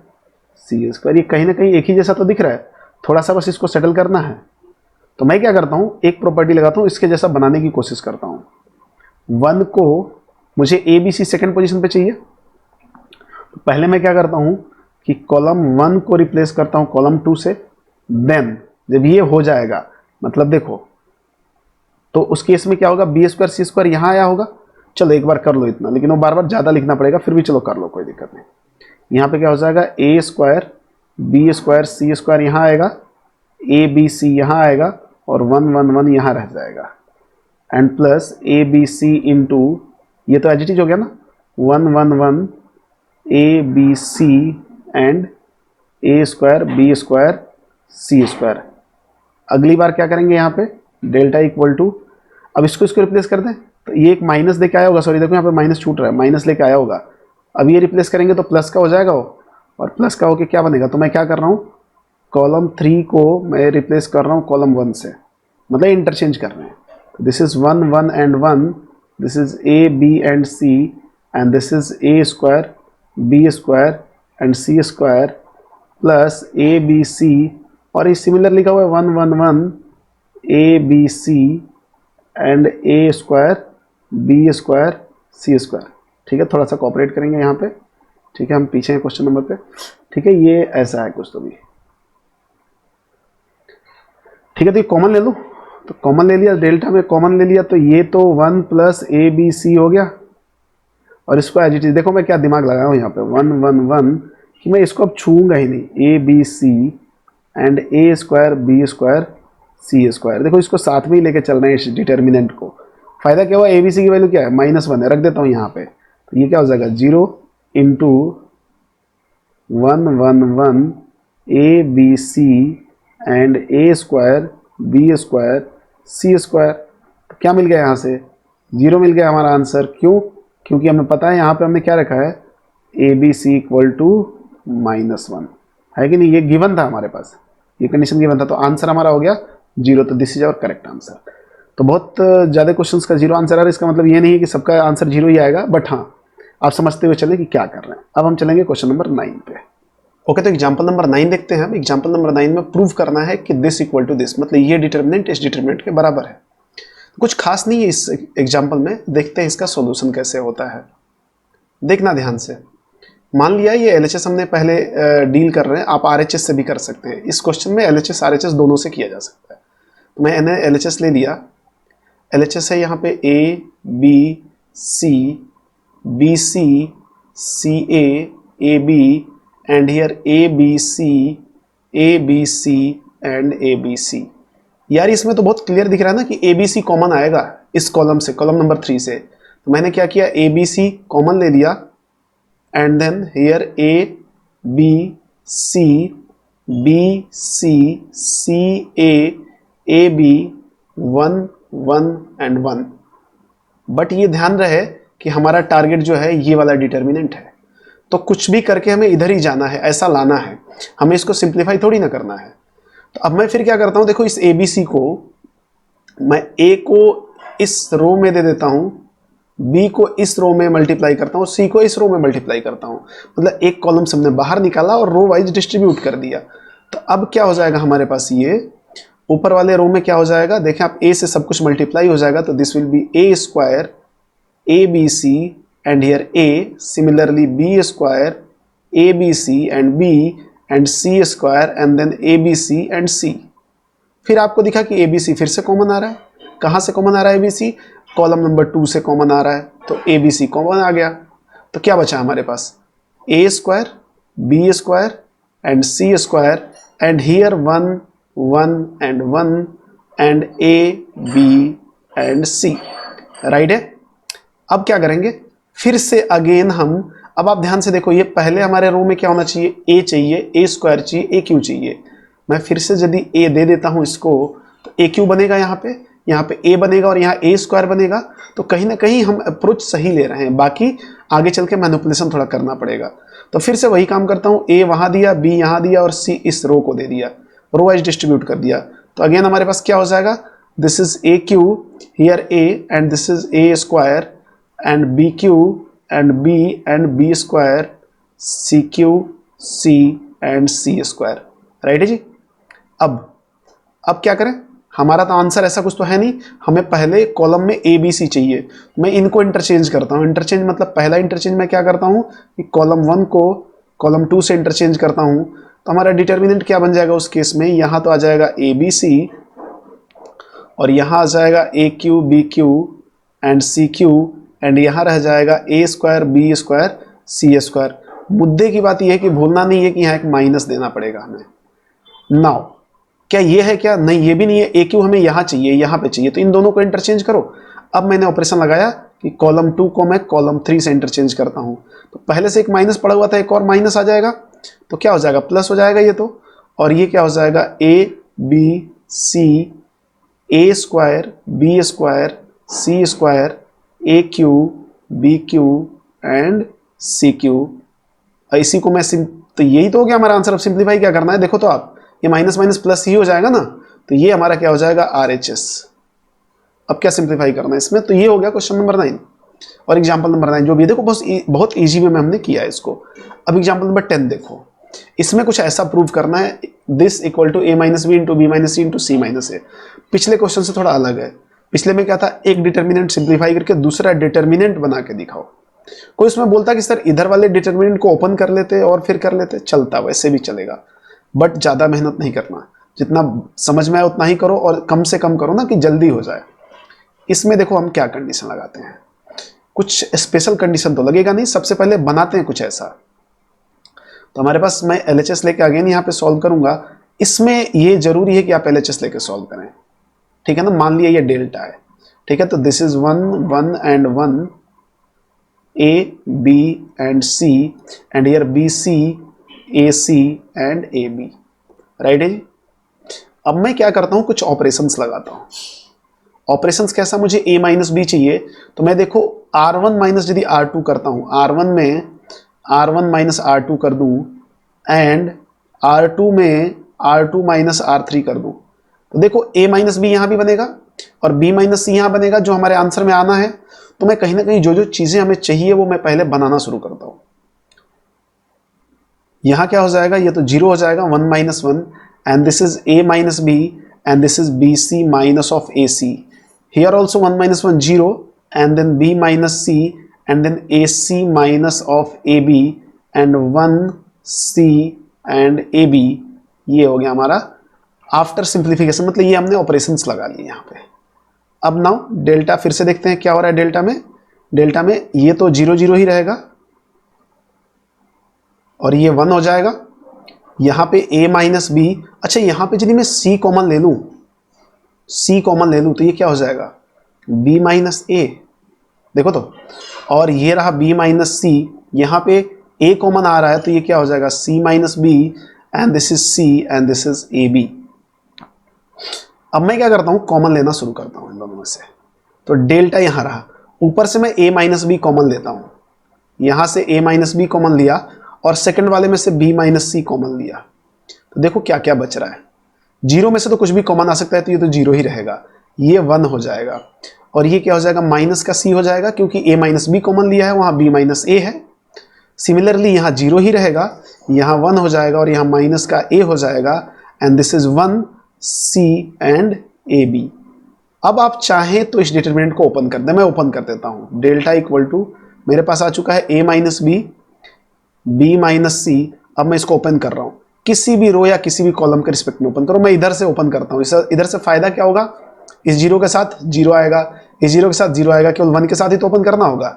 C square. ये कहीं ना कहीं एक ही जैसा तो दिख रहा है, थोड़ा सा बस इसको सेटल करना है। तो मैं क्या करता हूँ, एक प्रॉपर्टी लगाता हूँ, इसके जैसा बनाने की कोशिश करता हूँ। 1 को मुझे A B C second position पे चाहिए, तो पहले मैं क्या करता हूँ कि कॉलम 1 को रिप्लेस करता हूँ कॉलम 2 से। देन जब ये हो जाएगा, मतलब देखो, तो उस केस में क्या होगा, बी स्क्वायर सी स्क्वायर यहाँ आया होगा। चलो एक बार कर लो इतना, लेकिन वो बार बार ज़्यादा लिखना पड़ेगा, फिर भी चलो कर लो, कोई दिक्कत नहीं। यहाँ पे क्या हो जाएगा, A square B square C square यहाँ आएगा, ए बी सी यहाँ आएगा, और 1 1 1 यहाँ रह जाएगा, and plus A B C into, ये तो एज इट इज हो गया ना, 1 1 1 A B C and A square B square C square. अगली बार क्या करेंगे, यहाँ पे डेल्टा इक्वल टू, अब इसको रिप्लेस कर दें, तो ये एक माइनस लेके आया होगा, सॉरी देखो यहाँ पे माइनस छूट रहा है, माइनस लेके आया होगा। अब ये रिप्लेस करेंगे तो प्लस का हो जाएगा वो, और प्लस का होके क्या बनेगा, तो मैं क्या कर रहा हूँ, कॉलम 3 को मैं रिप्लेस कर रहा हूँ कॉलम 1 से, मतलब इंटरचेंज कर रहे हैं। This is 1 1 and 1, this is A B and C, and this is A square B square and C square plus A B C, और ये सिमिलर लिखा हुआ है 1 1 1 A B C and A square B square C square, ठीक है। थोड़ा सा cooperate करेंगे यहाँ पे, ठीक है, हम पीछे हैं क्वेश्चन नंबर पे, ठीक है। ये ऐसा है कुछ तो भी, ठीक है। तो ये कॉमन ले लो, तो कॉमन ले लिया, डेल्टा में कॉमन ले लिया, तो ये तो 1 प्लस ए बी सी हो गया, और इसको एज इट इज, देखो मैं क्या दिमाग लगाया हूँ यहाँ पे, 1 1 1 कि मैं इसको अब छूऊंगा ही नहीं, A B C and A square B square C square. देखो इसको साथ में ही लेके चल रहे हैं इस डिटर्मिनेंट को। फायदा क्या हुआ, ए बी सी की वैल्यू क्या है, -1 है, रख देता हूँ यहाँ पे, तो ये क्या हो जाएगा, 0 into 1 1 1 A B C and A square B square C square. तो क्या मिल गया यहाँ से, 0 मिल गया हमारा आंसर। क्यों, क्योंकि हमें पता है यहाँ पे हमने क्या रखा है, A B C equal to -1, है कि नहीं, ये गिवन था हमारे पास, ये कंडीशन गिवन था, तो आंसर हमारा हो गया 0। तो this is our correct answer. तो बहुत ज़्यादा क्वेश्चंस का 0 आंसर आ रहा है, इसका मतलब ये नहीं है कि सबका आंसर 0 ही आएगा, बट हाँ आप समझते हुए चलें कि क्या कर रहे हैं। अब हम चलेंगे क्वेश्चन नंबर 9 पे। ओके, तो एग्जाम्पल नंबर 9 देखते हैं। एग्जाम्पल नंबर 9 में प्रूव करना है कि दिस इक्वल टू दिस, मतलब ये डिटर्मिनेंट इस डिटर्मिनेंट के बराबर है। कुछ खास नहीं है इस एग्जाम्पल में, देखते हैं इसका सॉल्यूशन कैसे होता है। देखना ध्यान से, मान लिया ये LHS हमने पहले डील कर रहे हैं, आप RHS से भी कर सकते हैं। इस क्वेश्चन में LHS RHS दोनों से किया जा सकता है। तो मैंने LHS ले लिया, LHS है यहाँ पे A B C B C C A A B and here A B C A B C and A B C। यार इसमें तो बहुत क्लियर दिख रहा है ना कि A B C कॉमन आएगा इस कॉलम से, कॉलम नंबर 3 से। तो मैंने क्या किया, A B C कॉमन ले लिया, and then here A B C B C C A A B 1 1 and 1। But ये ध्यान रहे कि हमारा टारगेट जो है ये वाला डिटर्मिनेंट है, तो कुछ भी करके हमें इधर ही जाना है, ऐसा लाना है, हमें इसको सिंप्लीफाई थोड़ी ना करना है। तो अब मैं फिर क्या करता हूं, देखो इस ABC को मैं A को इस रो में दे देता हूं, B को इस रो में मल्टीप्लाई करता हूँ, C को इस रो में मल्टीप्लाई करता हूँ, मतलब एक कॉलम से हमने बाहर निकाला और रो वाइज डिस्ट्रीब्यूट कर दिया। तो अब क्या हो जाएगा हमारे पास, ये ऊपर वाले रो में क्या हो जाएगा, देखें आप, A से सब कुछ मल्टीप्लाई हो जाएगा, तो this will be A square ABC and here A, similarly B square ABC and B and C square and then ABC and C। फिर आपको दिखा कि ABC फिर से कॉमन आ रहा है। कहाँ से कॉमन आ रहा है ABC, कॉलम नंबर 2 से कॉमन आ रहा है, तो ABC कॉमन आ गया। तो क्या बचा हमारे पास, A square B square and C square and here 1 1 and 1 and A B and C, right है। अब क्या करेंगे, फिर से अगेन हम, अब आप ध्यान से देखो, ये पहले हमारे रो में क्या होना चाहिए, ए चाहिए, ए स्क्वायर चाहिए, ए क्यू चाहिए। मैं फिर से यदि ए दे देता हूं इसको, तो ए क्यू बनेगा, यहाँ पे ए बनेगा और यहाँ ए स्क्वायर बनेगा। तो कहीं ना कहीं हम अप्रोच सही ले रहे हैं, बाकी आगे चल के मैनिपुलेशन थोड़ा करना पड़ेगा। तो फिर से वही काम करता हूँ, ए वहां दिया, बी यहाँ दिया और सी इस रो को दे दिया, रो वाइज डिस्ट्रीब्यूट कर दिया। तो अगेन हमारे पास क्या हो जाएगा, this is A cube, here A and this is A square and B cube and B square, C cube C and C square, right है जी। अब क्या करें, हमारा तो आंसर ऐसा कुछ तो है नहीं, हमें पहले कॉलम में ए बी सी चाहिए। मैं इनको इंटरचेंज करता हूँ, इंटरचेंज मतलब पहला इंटरचेंज मैं क्या करता हूँ कि कॉलम 1 को कॉलम 2 से इंटरचेंज करता हूँ। तो हमारा डिटर्मिनेंट क्या बन जाएगा उस केस में, यहाँ तो आ जाएगा ए बी सी और यहाँ आ जाएगा A cube B cube and C cube and यहाँ रह जाएगा A square B square C square. मुद्दे की बात यह है कि भूलना नहीं है कि यहाँ एक माइनस देना पड़ेगा हमें। नाउ क्या ये है, क्या नहीं, ये भी नहीं है, ए क्यू हमें यहाँ चाहिए, यहाँ पे चाहिए, तो इन दोनों को इंटरचेंज करो। अब मैंने ऑपरेशन लगाया कि कॉलम 2 को मैं कॉलम 3 से इंटरचेंज करता हूँ, तो पहले से एक माइनस पड़ा हुआ था, एक और माइनस आ जाएगा, तो क्या हो जाएगा, प्लस हो जाएगा ये तो, और ये क्या हो जाएगा, A B C A square B square C square A cube B cube and C cube. इसी को मैं तो यही तो हो गया हमारा आंसर। अब सिंप्लीफाई क्या करना है, देखो तो आप, ये माइनस माइनस प्लस ही हो जाएगा ना, तो ये हमारा क्या हो जाएगा, आर एच एस। अब क्या सिंप्लीफाई करना है इसमें, तो ये हो गया क्वेश्चन नंबर 9 और एग्जाम्पल नंबर 9 जो भी है, देखो बहुत ईजी वे में हमने किया है इसको। अब एग्जाम्पल नंबर 10 देखो, इसमें कुछ ऐसा प्रूव करना है, this equal to A minus B into B minus C into C minus A. पिछले क्वेश्चन से थोड़ा अलग है, पिछले में क्या था, एक डिटर्मिनेंट सिंप्लीफाई करके दूसरा डिटर्मिनेंट बना के दिखाओ। कोई उसमें बोलता कि सर इधर वाले डिटर्मिनेंट को ओपन कर लेते और फिर कर लेते, चलता, वैसे भी चलेगा, बट ज़्यादा मेहनत नहीं करना, जितना समझ में आए उतना ही करो और कम से कम करो ना कि जल्दी हो जाए। इसमें देखो हम क्या कंडीशन लगाते हैं, कुछ स्पेशल कंडीशन तो लगेगा नहीं, सबसे पहले बनाते हैं कुछ ऐसा। तो हमारे पास, मैं LHS लेके अगेन यहाँ पे सॉल्व करूंगा। इसमें ये जरूरी है कि आप LHS लेके सॉल्व करें, ठीक है ना। मान लिया ये डेल्टा है, ठीक है, तो this is 1 1 and 1 A B and C and here B C A C and A B, right है जी। अब मैं क्या करता हूं, कुछ ऑपरेशंस लगाता हूं। ऑपरेशंस कैसा, मुझे a माइनस बी चाहिए, तो मैं देखो r1 माइनस यदि r2 करता हूं, r1 में r1 माइनस r2 कर दूं एंड r2 में r2 माइनस r3 कर दूं, तो देखो a माइनस बी यहां भी बनेगा और b माइनस सी यहां बनेगा, जो हमारे आंसर में आना है। तो मैं कहीं ना कहीं जो जो चीजें हमें चाहिए वो मैं पहले बनाना शुरू करता हूं। यहां क्या हो जाएगा, ये तो 0 हो जाएगा, 1 minus 1 and this is a minus B and this is B C minus of A C. Here also 1 minus 1 0 and then b minus C and then A C minus of A B and 1 C and A B. ये हो गया हमारा after simplification, मतलब ये हमने operations लगा लिए यहाँ पे। अब नाउ डेल्टा फिर से देखते हैं क्या हो रहा है डेल्टा में ये तो 0 0 ही रहेगा और ये 1 हो जाएगा। यहाँ पे a माइनस बी, अच्छा यहाँ पे यदि मैं c कॉमन ले लूँ तो ये क्या हो जाएगा, b माइनस ए, देखो तो, और ये रहा b माइनस सी, यहाँ पे a कॉमन आ रहा है तो ये क्या हो जाएगा, c minus B and this is c and this is A B. अब मैं क्या करता हूँ, कॉमन लेना शुरू करता हूँ इन दोनों में से। तो डेल्टा यहाँ रहा, ऊपर से मैं a माइनस बी कॉमन लेता हूँ, यहाँ से a माइनस बी कॉमन लिया और सेकंड वाले में से b माइनस सी कॉमन लिया। तो देखो क्या क्या बच रहा है, 0 में से तो कुछ भी कॉमन आ सकता है, तो ये तो 0 ही रहेगा, ये 1 हो जाएगा और ये क्या हो जाएगा, माइनस का c हो जाएगा, क्योंकि a माइनस बी कॉमन लिया है, वहाँ b माइनस ए है। सिमिलरली यहाँ 0 ही रहेगा, यहाँ 1 हो जाएगा और यहाँ माइनस का a हो जाएगा and this is 1 c and A B. अब आप चाहें तो इस डिटरमिनेंट को ओपन कर दें, मैं ओपन कर देता हूं। डेल्टा इक्वल टू मेरे पास आ चुका है a minus B B minus C. अब मैं इसको ओपन कर रहा हूं, किसी भी रो या किसी भी कॉलम के रिस्पेक्ट में ओपन करो। मैं इधर से ओपन करता हूं, इधर से फायदा क्या होगा, इस 0 के साथ 0 आएगा, इस 0 के साथ 0 आएगा, केवल 1 के साथ ही तो ओपन करना होगा।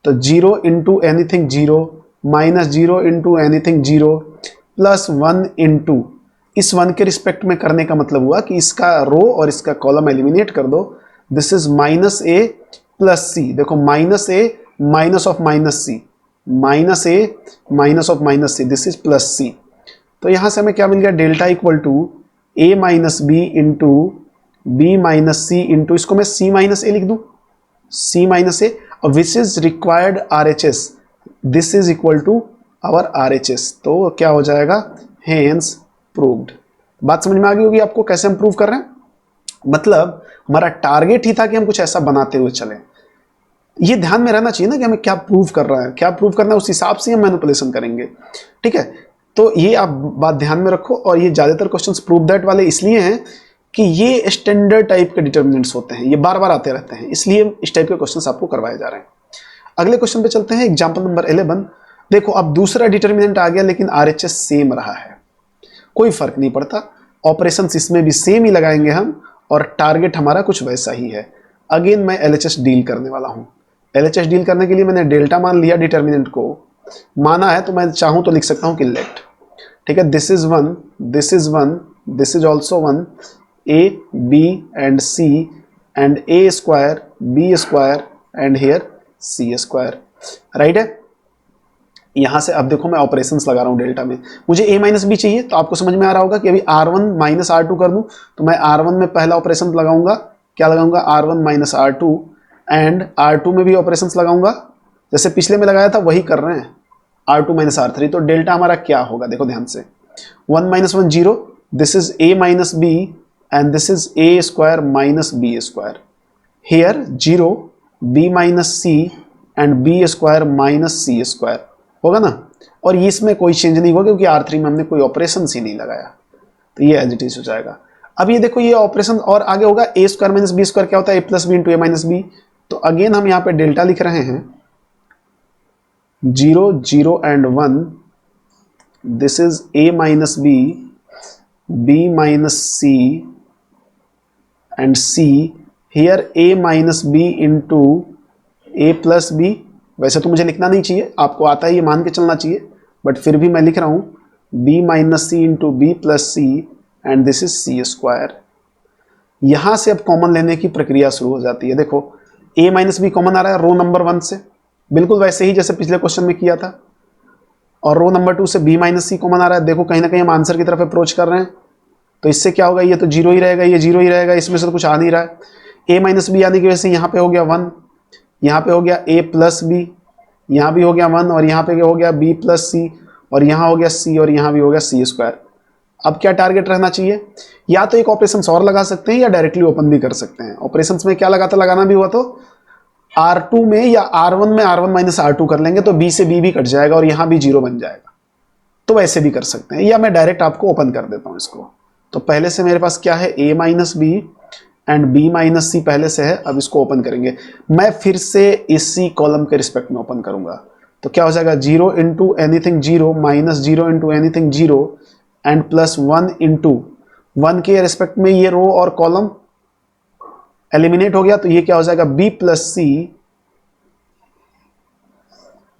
तो 0 into anything 0 minus 0 into anything 0 plus 1 into इस 1 के रिस्पेक्ट में करने का मतलब हुआ कि इसका रो और इसका कॉलम एलिमिनेट कर दो। This is minus A plus C. देखो minus A minus of minus C, minus A minus of minus C, this is plus C. तो यहां से हमें क्या मिल गया, delta equal to A minus B into B minus C into, इसको मैं सी माइनस ए लिख दूं, सी माइनस ए, और which is required R H S, this is equal to our R H S. तो क्या हो जाएगा, हेंस प्रूव्ड। बात समझ में आ गई होगी आपको कैसे हम प्रूव कर रहे हैं। मतलब हमारा टारगेट ही था कि हम कुछ ऐसा बनाते हुए चलें। ये ध्यान में रहना चाहिए ना कि हमें क्या प्रूव कर रहा है, क्या प्रूव करना है, उस हिसाब से हम मैनिपुलेशन करेंगे। ठीक है, तो ये आप बात ध्यान में रखो। और ये ज्यादातर क्वेश्चंस प्रूव दैट वाले इसलिए हैं कि ये स्टैंडर्ड टाइप के डिटर्मिनेंट्स होते हैं, ये बार बार आते रहते हैं, इसलिए इस टाइप के क्वेश्चंस आपको करवाए जा रहे हैं। अगले क्वेश्चन पे चलते हैं, एग्जाम्पल नंबर 11। देखो अब दूसरा डिटर्मिनेंट आ गया लेकिन आरएचएस सेम रहा है, कोई फर्क नहीं पड़ता, ऑपरेशंस इसमें भी सेम ही लगाएंगे हम, और टारगेट हमारा कुछ वैसा ही है। अगेन मैं एलएचएस डील करने वाला हूं। एलएचएस डील करने के लिए मैंने डेल्टा मान लिया, डिटर्मिनेंट को माना है, तो मैं चाहूं तो लिख सकता हूं कि लेट। ठीक है, this is 1, this is 1, this is also 1, A B and C and A square B square and here C square, right है। यहां से अब देखो मैं ऑपरेशंस लगा रहा हूं डेल्टा में, मुझे a माइनस बी चाहिए, तो आपको समझ में आ रहा होगा कि अभी r1 माइनस r2 कर दूं, तो मैं r1 में पहला ऑपरेशन लगाऊंगा, क्या लगाऊंगा, r1 minus r2, and r2 में भी ऑपरेशंस लगाऊंगा, जैसे पिछले में लगाया था वही कर रहे हैं, r2 माइनस r3। तो डेल्टा हमारा क्या होगा, देखो ध्यान से, 1 minus 1 0, this is a minus B and this is a square minus B square, here 0 b minus C and b square minus C square होगा ना। और ये इसमें कोई चेंज नहीं होगा क्योंकि R3 में हमने कोई ऑपरेशन ही नहीं लगाया, तो ये एज इट इज हो जाएगा। अब ये देखो ये ऑपरेशन और आगे होगा, a square minus B square क्या होता है, a plus b into a minus b. तो अगेन हम यहाँ पे डेल्टा लिख रहे हैं, 0 0 and 1, this is a minus B, B minus C and c, here a minus B into A plus b. वैसे तो मुझे लिखना नहीं चाहिए, आपको आता है ये मान के चलना चाहिए, बट फिर भी मैं लिख रहा हूं b minus C into b plus c and this is c square. यहां से अब कॉमन लेने की प्रक्रिया शुरू हो जाती है। देखो a माइनस बी कॉमन आ रहा है रो नंबर 1 से, बिल्कुल वैसे ही जैसे पिछले क्वेश्चन में किया था, और रो नंबर 2 से b माइनस सी कॉमन आ रहा है। देखो कहीं ना कहीं हम आंसर की तरफ अप्रोच कर रहे हैं, तो इससे क्या होगा, ये तो 0 ही रहेगा, ये 0 ही रहेगा, इसमें से तो कुछ आ नहीं रहा है। a माइनस बी आने की वजह से यहाँ पे हो गया 1, यहाँ पे हो गया a प्लस बी, यहाँ भी हो गया 1, और यहाँ पे हो गया b प्लस सी, और यहाँ हो गया c, और यहाँ भी हो गया सी स्क्वायर। अब क्या टारगेट रहना चाहिए, या तो एक ऑपरेशन और लगा सकते हैं या डायरेक्टली ओपन भी कर सकते हैं। ऑपरेशंस में क्या लगाना भी हुआ तो R2 में या R1 में R1 माइनस R2 कर लेंगे, तो b से b भी कट जाएगा और यहाँ भी 0 बन जाएगा। तो वैसे भी कर सकते हैं, या मैं डायरेक्ट आपको ओपन कर देता हूँ इसको। तो पहले से मेरे पास क्या है, a minus B and b minus C पहले से है, अब इसको ओपन करेंगे। मैं फिर से इसी कॉलम के रिस्पेक्ट में ओपन करूंगा, तो क्या हो जाएगा, 0 into anything 0 minus 0 into anything 0 and plus 1 into 1 के रिस्पेक्ट में ये रो और कॉलम एलिमिनेट हो गया, तो ये क्या हो जाएगा, b plus C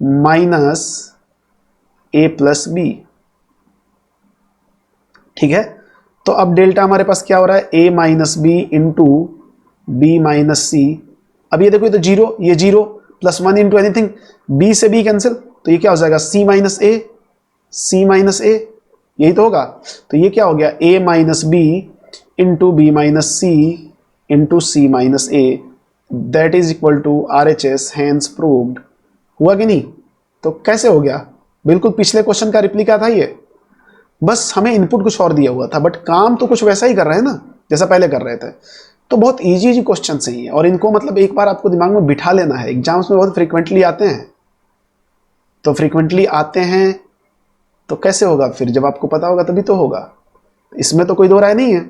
minus a plus b. ठीक है, तो अब डेल्टा हमारे पास क्या हो रहा है, a minus B into B minus C. अब ये देखो ये तो 0, ये 0 प्लस 1 इंटू एनीथिंग, b से b कैंसिल, तो ये क्या हो जाएगा, c minus A, c minus A, यही तो होगा। तो ये क्या हो गया, a minus B into B minus C into C minus A, that is equal to RHS, hence proved. हुआ कि नहीं। तो कैसे हो गया, बिल्कुल पिछले क्वेश्चन का रिप्लिका था ये, बस हमें इनपुट कुछ और दिया हुआ था, बट काम तो कुछ वैसा ही कर रहे हैं ना जैसा पहले कर रहे थे। तो बहुत इजी क्वेश्चन सही है, और इनको मतलब एक बार आपको दिमाग में बिठा लेना है। एग्जाम्स में बहुत फ्रीक्वेंटली आते हैं, तो फ्रीक्वेंटली आते हैं तो कैसे होगा फिर, जब आपको पता होगा तभी तो होगा, इसमें तो कोई दो राय नहीं है।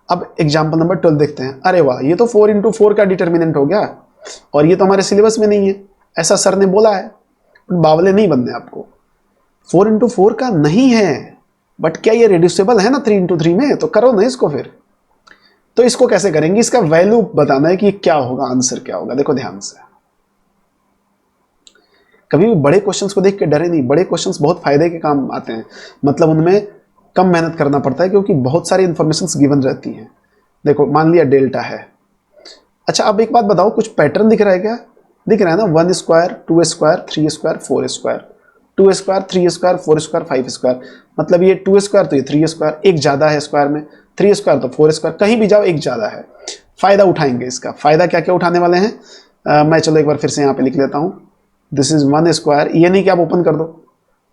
अब एग्जाम्पल नंबर 12 देखते हैं। अरे वाह, ये तो 4 इंटू 4 का डिटर्मिनेंट हो गया, और ये तो हमारे सिलेबस में नहीं है, ऐसा सर ने बोला है, बावले नहीं बनने आपको। 4 इंटू 4 का नहीं है, बट क्या ये रिड्यूसिबल है ना 3 इंटू 3 में, तो करो ना इसको फिर। तो इसको कैसे करेंगे, इसका वैल्यू बताना है कि क्या होगा, आंसर क्या होगा। देखो ध्यान से, कभी भी बड़े क्वेश्चंस को देख के डरे नहीं, बड़े क्वेश्चंस बहुत फायदे के काम आते हैं, मतलब उनमें कम मेहनत करना पड़ता है क्योंकि बहुत सारी इन्फॉर्मेशन गिवन रहती हैं। देखो मान लिया डेल्टा है। अच्छा अब एक बात बताओ, कुछ पैटर्न दिख रहा है क्या? दिख रहा है ना, 1 square 2 square 3 square 4 square, 2 square 3 square 4 square 5 square, मतलब ये 2 स्क्वायर तो ये 3 स्क्वायर, एक ज़्यादा है स्क्वायर में, 3 स्क्वायर तो 4 स्क्वायर, कहीं भी जाओ एक ज़्यादा है। फायदा उठाएंगे इसका, फायदा क्या क्या उठाने वाले हैं मैं चलो एक बार फिर से यहाँ पे लिख लेता हूँ। दिस इज 1 स्क्वायर, ये नहीं कि आप ओपन कर दो,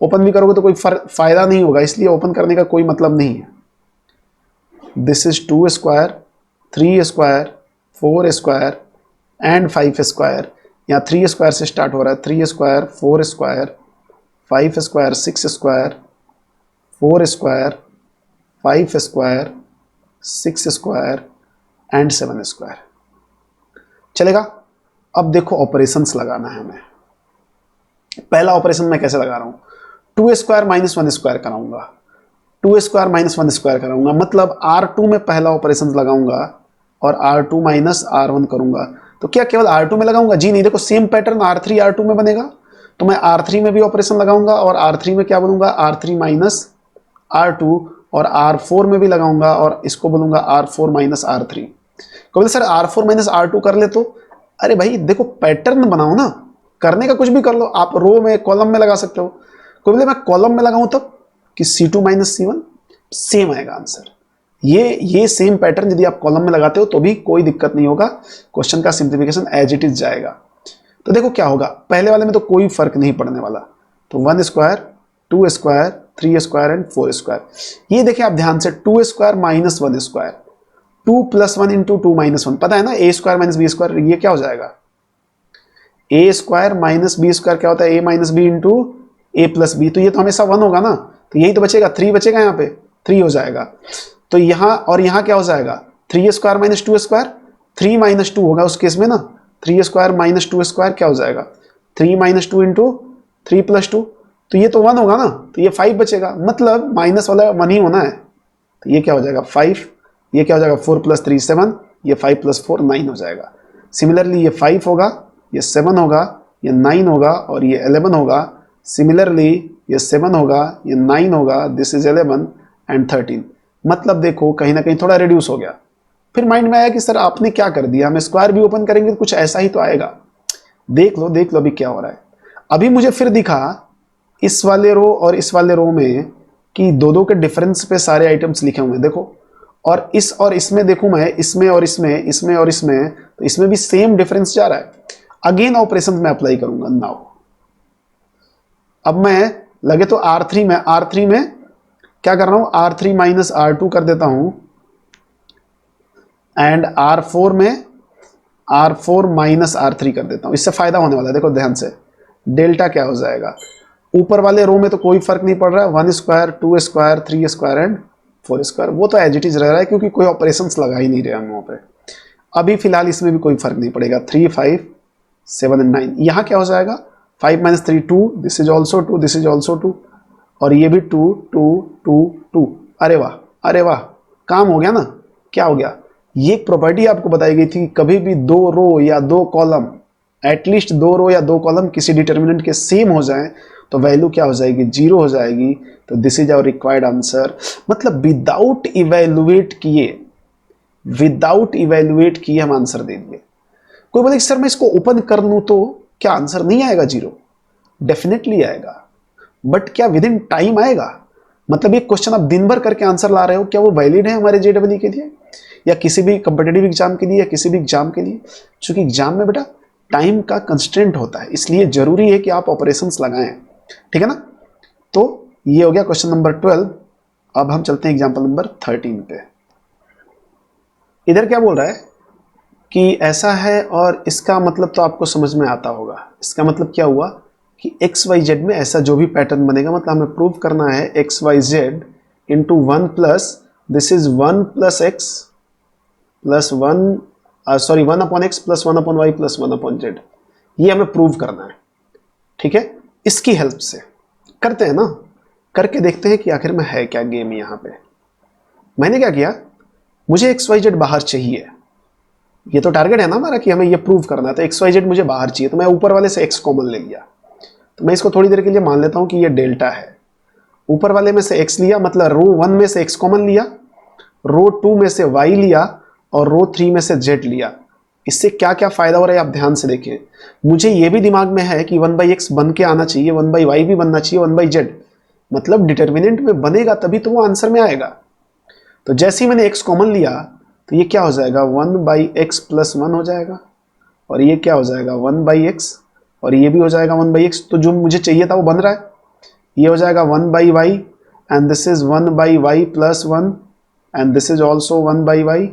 ओपन भी करोगे तो कोई फायदा नहीं होगा, इसलिए ओपन करने का कोई मतलब नहीं है। This is 2 square 3 square 4 square and 5 square, यहाँ 3 स्क्वायर से स्टार्ट हो रहा है, 3 square 4 square 5 square 6 square 4 square 5 square 6 square and 7 square. चलेगा? अब देखो ऑपरेशंस लगाना है हमें। पहला ऑपरेशन मैं कैसे लगा रहा हूं, 2 स्क्वायर माइनस 1 स्क्वायर कराऊंगा, 2 स्क्वायर माइनस 1 स्क्वायर कराऊंगा, मतलब R2 में पहला ऑपरेशन लगाऊंगा और R2 माइनस R1 करूंगा। तो क्या केवल R2 में लगाऊंगा? जी नहीं, देखो सेम पैटर्न R3 R2 में बनेगा, तो मैं R3 में भी ऑपरेशन लगाऊंगा और R3 में क्या बोलूंगा, R3 माइनस R2, और R4 में भी लगाऊंगा और इसको बोलूंगा R4 माइनस R3। कभी सर R4 माइनस R2 कर ले तो, अरे भाई देखो पैटर्न बनाओ ना, करने का कुछ भी कर लो, आप रो में कॉलम में लगा सकते हो। कोई बोले मैं कॉलम में लगाऊं तब कि C2 माइनस C1, सेम आएगा आंसर। ये सेम पैटर्न यदि आप कॉलम में लगाते हो तो भी कोई दिक्कत नहीं होगा, क्वेश्चन का सिंप्लीफिकेशन एज इट इज जाएगा। तो देखो क्या होगा, पहले वाले में तो कोई फर्क नहीं पड़ने वाला, तो 1 square 2 square 3 square and 4 square. ये देखिए आप ध्यान से, 2 square minus 1 square, 2 plus 1 into 2 minus 1, पता है ना, ए स्क्वायर माइनस बी स्क्वायर, ये क्या हो जाएगा, A square minus B square क्या होता है, ए माइनस बी इंटू ए प्लस बी, तो ये तो हमेशा 1 होगा ना, तो यही तो बचेगा, 3 बचेगा, यहाँ पे 3 हो जाएगा। तो यहाँ और यहाँ क्या हो जाएगा, 3 स्क्वायर माइनस 2 स्क्वायर, 3 माइनस 2 होगा उस केस में ना, 3 स्क्वायर माइनस 2 स्क्वायर क्या हो जाएगा, 3 माइनस 2 इंटू 3 प्लस 2, तो ये तो 1 होगा ना, तो ये 5 बचेगा, मतलब माइनस वाला 1 ही होना है, तो ये क्या हो जाएगा 5, ये क्या हो जाएगा 4 प्लस 3 7, ये 5 प्लस 4 9 हो जाएगा। सिमिलरली ये 5 होगा, ये 7 होगा, ये 9 होगा और ये 11 होगा। सिमिलरली ये 7 होगा, ये 9 होगा, दिस इज 11 एंड 13। मतलब देखो कहीं ना कहीं थोड़ा रिड्यूस हो गया। फिर माइंड में आया कि सर आपने क्या कर दिया, हम स्क्वायर भी ओपन करेंगे तो कुछ ऐसा ही तो आएगा। देख लो अभी क्या हो रहा है। अभी मुझे फिर दिखा इस वाले रो और इस वाले रो में कि दो के डिफरेंस पे सारे आइटम्स लिखे हुए हैं, देखो, और इसमें देखूं मैं, इसमें और इसमें और इसमें, तो इसमें भी सेम डिफरेंस जा रहा है। अगेन ऑपरेशन में अप्लाई करूंगा नाउ। अब मैं लगे तो R3 में क्या कर रहा हूं, R3 माइनस R2 कर देता हूं, एंड R4 माइनस R3 कर देता हूं। इससे फायदा होने वाला है, देखो ध्यान से, डेल्टा क्या हो जाएगा, ऊपर वाले रो में तो कोई फर्क नहीं पड़ रहा है, 1 square 2 square 3 square and 4 square, वो तो एज इट इज रह रहा है क्योंकि कोई ऑपरेशंस लगा ही नहीं रहे हम वहां पे। अभी फिलहाल इसमें भी कोई फर्क नहीं पड़ेगा, 3 5 7 एंड 9। यहाँ क्या हो जाएगा, 5 minus 3 2, this is also 2, this is also 2, और ये भी 2 2 2 2। अरे वाह, काम हो गया ना। क्या हो गया, ये एक प्रॉपर्टी आपको बताई गई थी, कभी भी 2 रो या 2 कॉलम, एटलीस्ट 2 रो या 2 कॉलम किसी डिटर्मिनेंट के सेम हो जाए तो वैल्यू क्या हो जाएगी, 0 हो जाएगी। तो this is our required answer. मतलब विदाउट इवेल्युएट किए हम आंसर दे दिए। कोई बोले सर मैं इसको ओपन कर लूं तो क्या आंसर नहीं आएगा 0? डेफिनेटली आएगा, बट क्या विद इन टाइम आएगा? मतलब ये क्वेश्चन आप दिन भर करके आंसर ला रहे हो, क्या वो वैलिड है हमारे JEE के लिए या किसी भी कंपिटेटिव एग्जाम के लिए या किसी भी एग्जाम के लिए? क्योंकि एग्जाम में बेटा टाइम का कंस्ट्रेंट होता है, इसलिए जरूरी है कि आप ऑपरेशंस लगाएं, ठीक है ना। तो ये हो गया क्वेश्चन नंबर 12। अब हम चलते हैं एग्जाम्पल नंबर 13 पे। इधर क्या बोल रहा है कि ऐसा है, और इसका मतलब तो आपको समझ में आता होगा। इसका मतलब क्या हुआ कि XYZ में ऐसा जो भी पैटर्न बनेगा, मतलब हमें प्रूव करना है XYZ into 1 plus this is 1 plus x plus 1 upon x plus 1 upon y plus 1 upon z। ये हमें प्रूव करना है, ठीक है। इसकी हेल्प से करते हैं ना, करके देखते हैं कि आखिर में है क्या गेम यहाँ पे। मैंने क्या किया, मुझे XYZ बाहर चाहिए, ये तो टारगेट है ना हमारा कि हमें ये प्रूव करना है, तो XYZ मुझे बाहर चाहिए, तो मैं ऊपर वाले से x कॉमन ले लिया। तो मैं इसको थोड़ी देर के लिए मान लेता हूं कि ये डेल्टा है। ऊपर वाले में से x लिया, मतलब रो 1 में से x कॉमन लिया, रो 2 में से y लिया और रो 3 में से z लिया। इससे क्या क्या फायदा हो रहा है आप ध्यान से देखिए। मुझे ये भी दिमाग में है कि 1/x बन के आना चाहिए, 1/y भी बनना चाहिए, 1/z, मतलब डिटर्मिनेंट में बनेगा तभी तो वो आंसर में आएगा। तो जैसे ही मैंने x कॉमन लिया तो ये क्या हो जाएगा, 1/x प्लस 1 हो जाएगा, और ये क्या हो जाएगा 1/x, और ये भी हो जाएगा 1/x। तो जो मुझे चाहिए था वो बन रहा है। ये हो जाएगा 1/y and this is 1/y plus 1 and this is also 1/y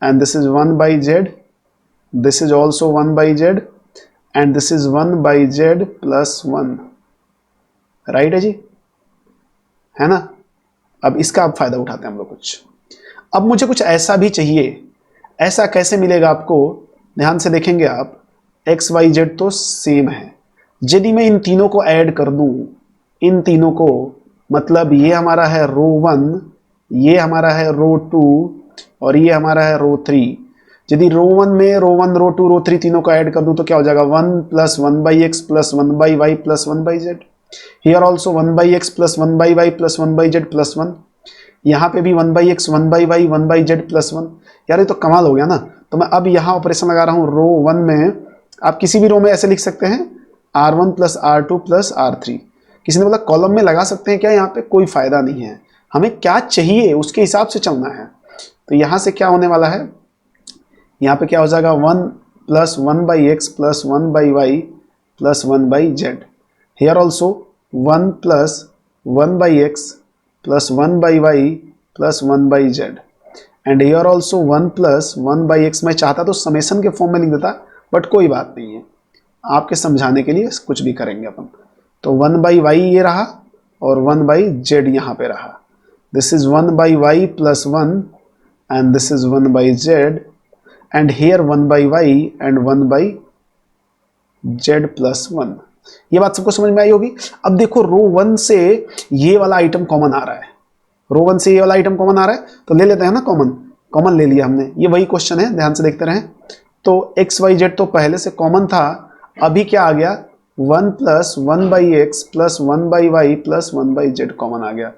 and this is 1/z, this is also 1/z and this is 1/z plus 1। Right है जी, है ना। अब इसका अब फायदा उठाते हैं हम लोग कुछ। अब मुझे कुछ ऐसा भी चाहिए। ऐसा कैसे मिलेगा आपको, ध्यान से देखेंगे आप। एक्स वाई जेड तो सेम है। यदि मैं इन तीनों को ऐड कर दूं, इन तीनों को, मतलब ये हमारा है रो 1, ये हमारा है रो 2 और ये हमारा है रो 3। यदि रो 1 में रो 1 रो 2 रो 3 तीनों को ऐड कर दूं तो क्या हो जाएगा, 1 plus 1/x plus 1/y plus 1/z। Here also 1/x plus 1/y plus 1/z plus 1। यहाँ पे भी 1/x 1/y 1/z प्लस 1। यार ये तो कमाल हो गया ना। तो मैं अब यहाँ ऑपरेशन लगा रहा हूँ रो 1 में। आप किसी भी रो में ऐसे लिख सकते हैं R1 plus R2 plus R3। किसी ने बोला कॉलम में लगा सकते हैं क्या, यहाँ पे कोई फायदा नहीं है। हमें क्या चाहिए उसके हिसाब से चलना है। तो यहाँ से क्या होने वाला है, यहाँ पे क्या हो जाएगा 1 plus 1/x plus 1/y plus 1/z। Here also 1 plus 1/x plus 1/y plus 1/z and here also 1 plus 1/x। मैं चाहता तो समेशन के फॉर्म में लिख देता, बट कोई बात नहीं है, आपके समझाने के लिए कुछ भी करेंगे अपन। तो 1/y ये रहा और 1/z यहाँ पे रहा। This is 1/y plus 1 and this is 1/z and here 1/y and 1/z plus 1। ये बात सबको समझ में आई होगी। अब देखो रो 1 से ये वाला आइटम कॉमन आ रहा है, रो 1 से ये वाला आइटम कॉमन आ रहा है, तो ले लेते हैं ना कॉमन। कॉमन ले लिया हमने, ये वही क्वेश्चन है, ध्यान से देखते रहें। तो एक्स वाई जेड तो पहले से कॉमन था, अभी क्या आ गया 1 plus 1/x plus 1/y plus 1/z common आ गया।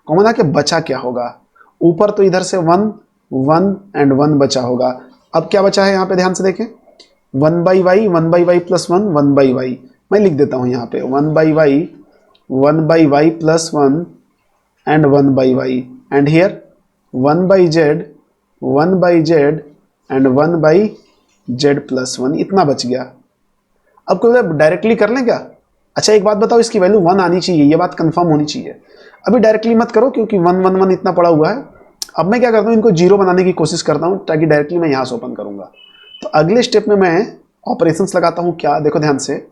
कॉमन आके बचा क्या होगा, ऊपर तो इधर से 1 1 एंड 1 बचा होगा। अब क्या बचा है यहाँ पे ध्यान से देखें, 1/y प्लस 1 1/y। मैं लिख देता हूँ यहाँ पे 1/y plus 1 and 1/y and here 1/z and 1/z plus 1। इतना बच गया। अब कोई डायरेक्टली कर लें क्या? अच्छा एक बात बताओ, इसकी वैल्यू 1 आनी चाहिए, ये बात कंफर्म होनी चाहिए। अभी डायरेक्टली मत करो क्योंकि 1 1 1 इतना पड़ा हुआ है। अब मैं क्या करता हूँ, इनको 0 बनाने की कोशिश करता हूँ ताकि डायरेक्टली मैं यहाँ से ओपन करूँगा। तो अगले स्टेप में मैं ऑपरेशंस लगाता हूँ। क्या, देखो ध्यान से,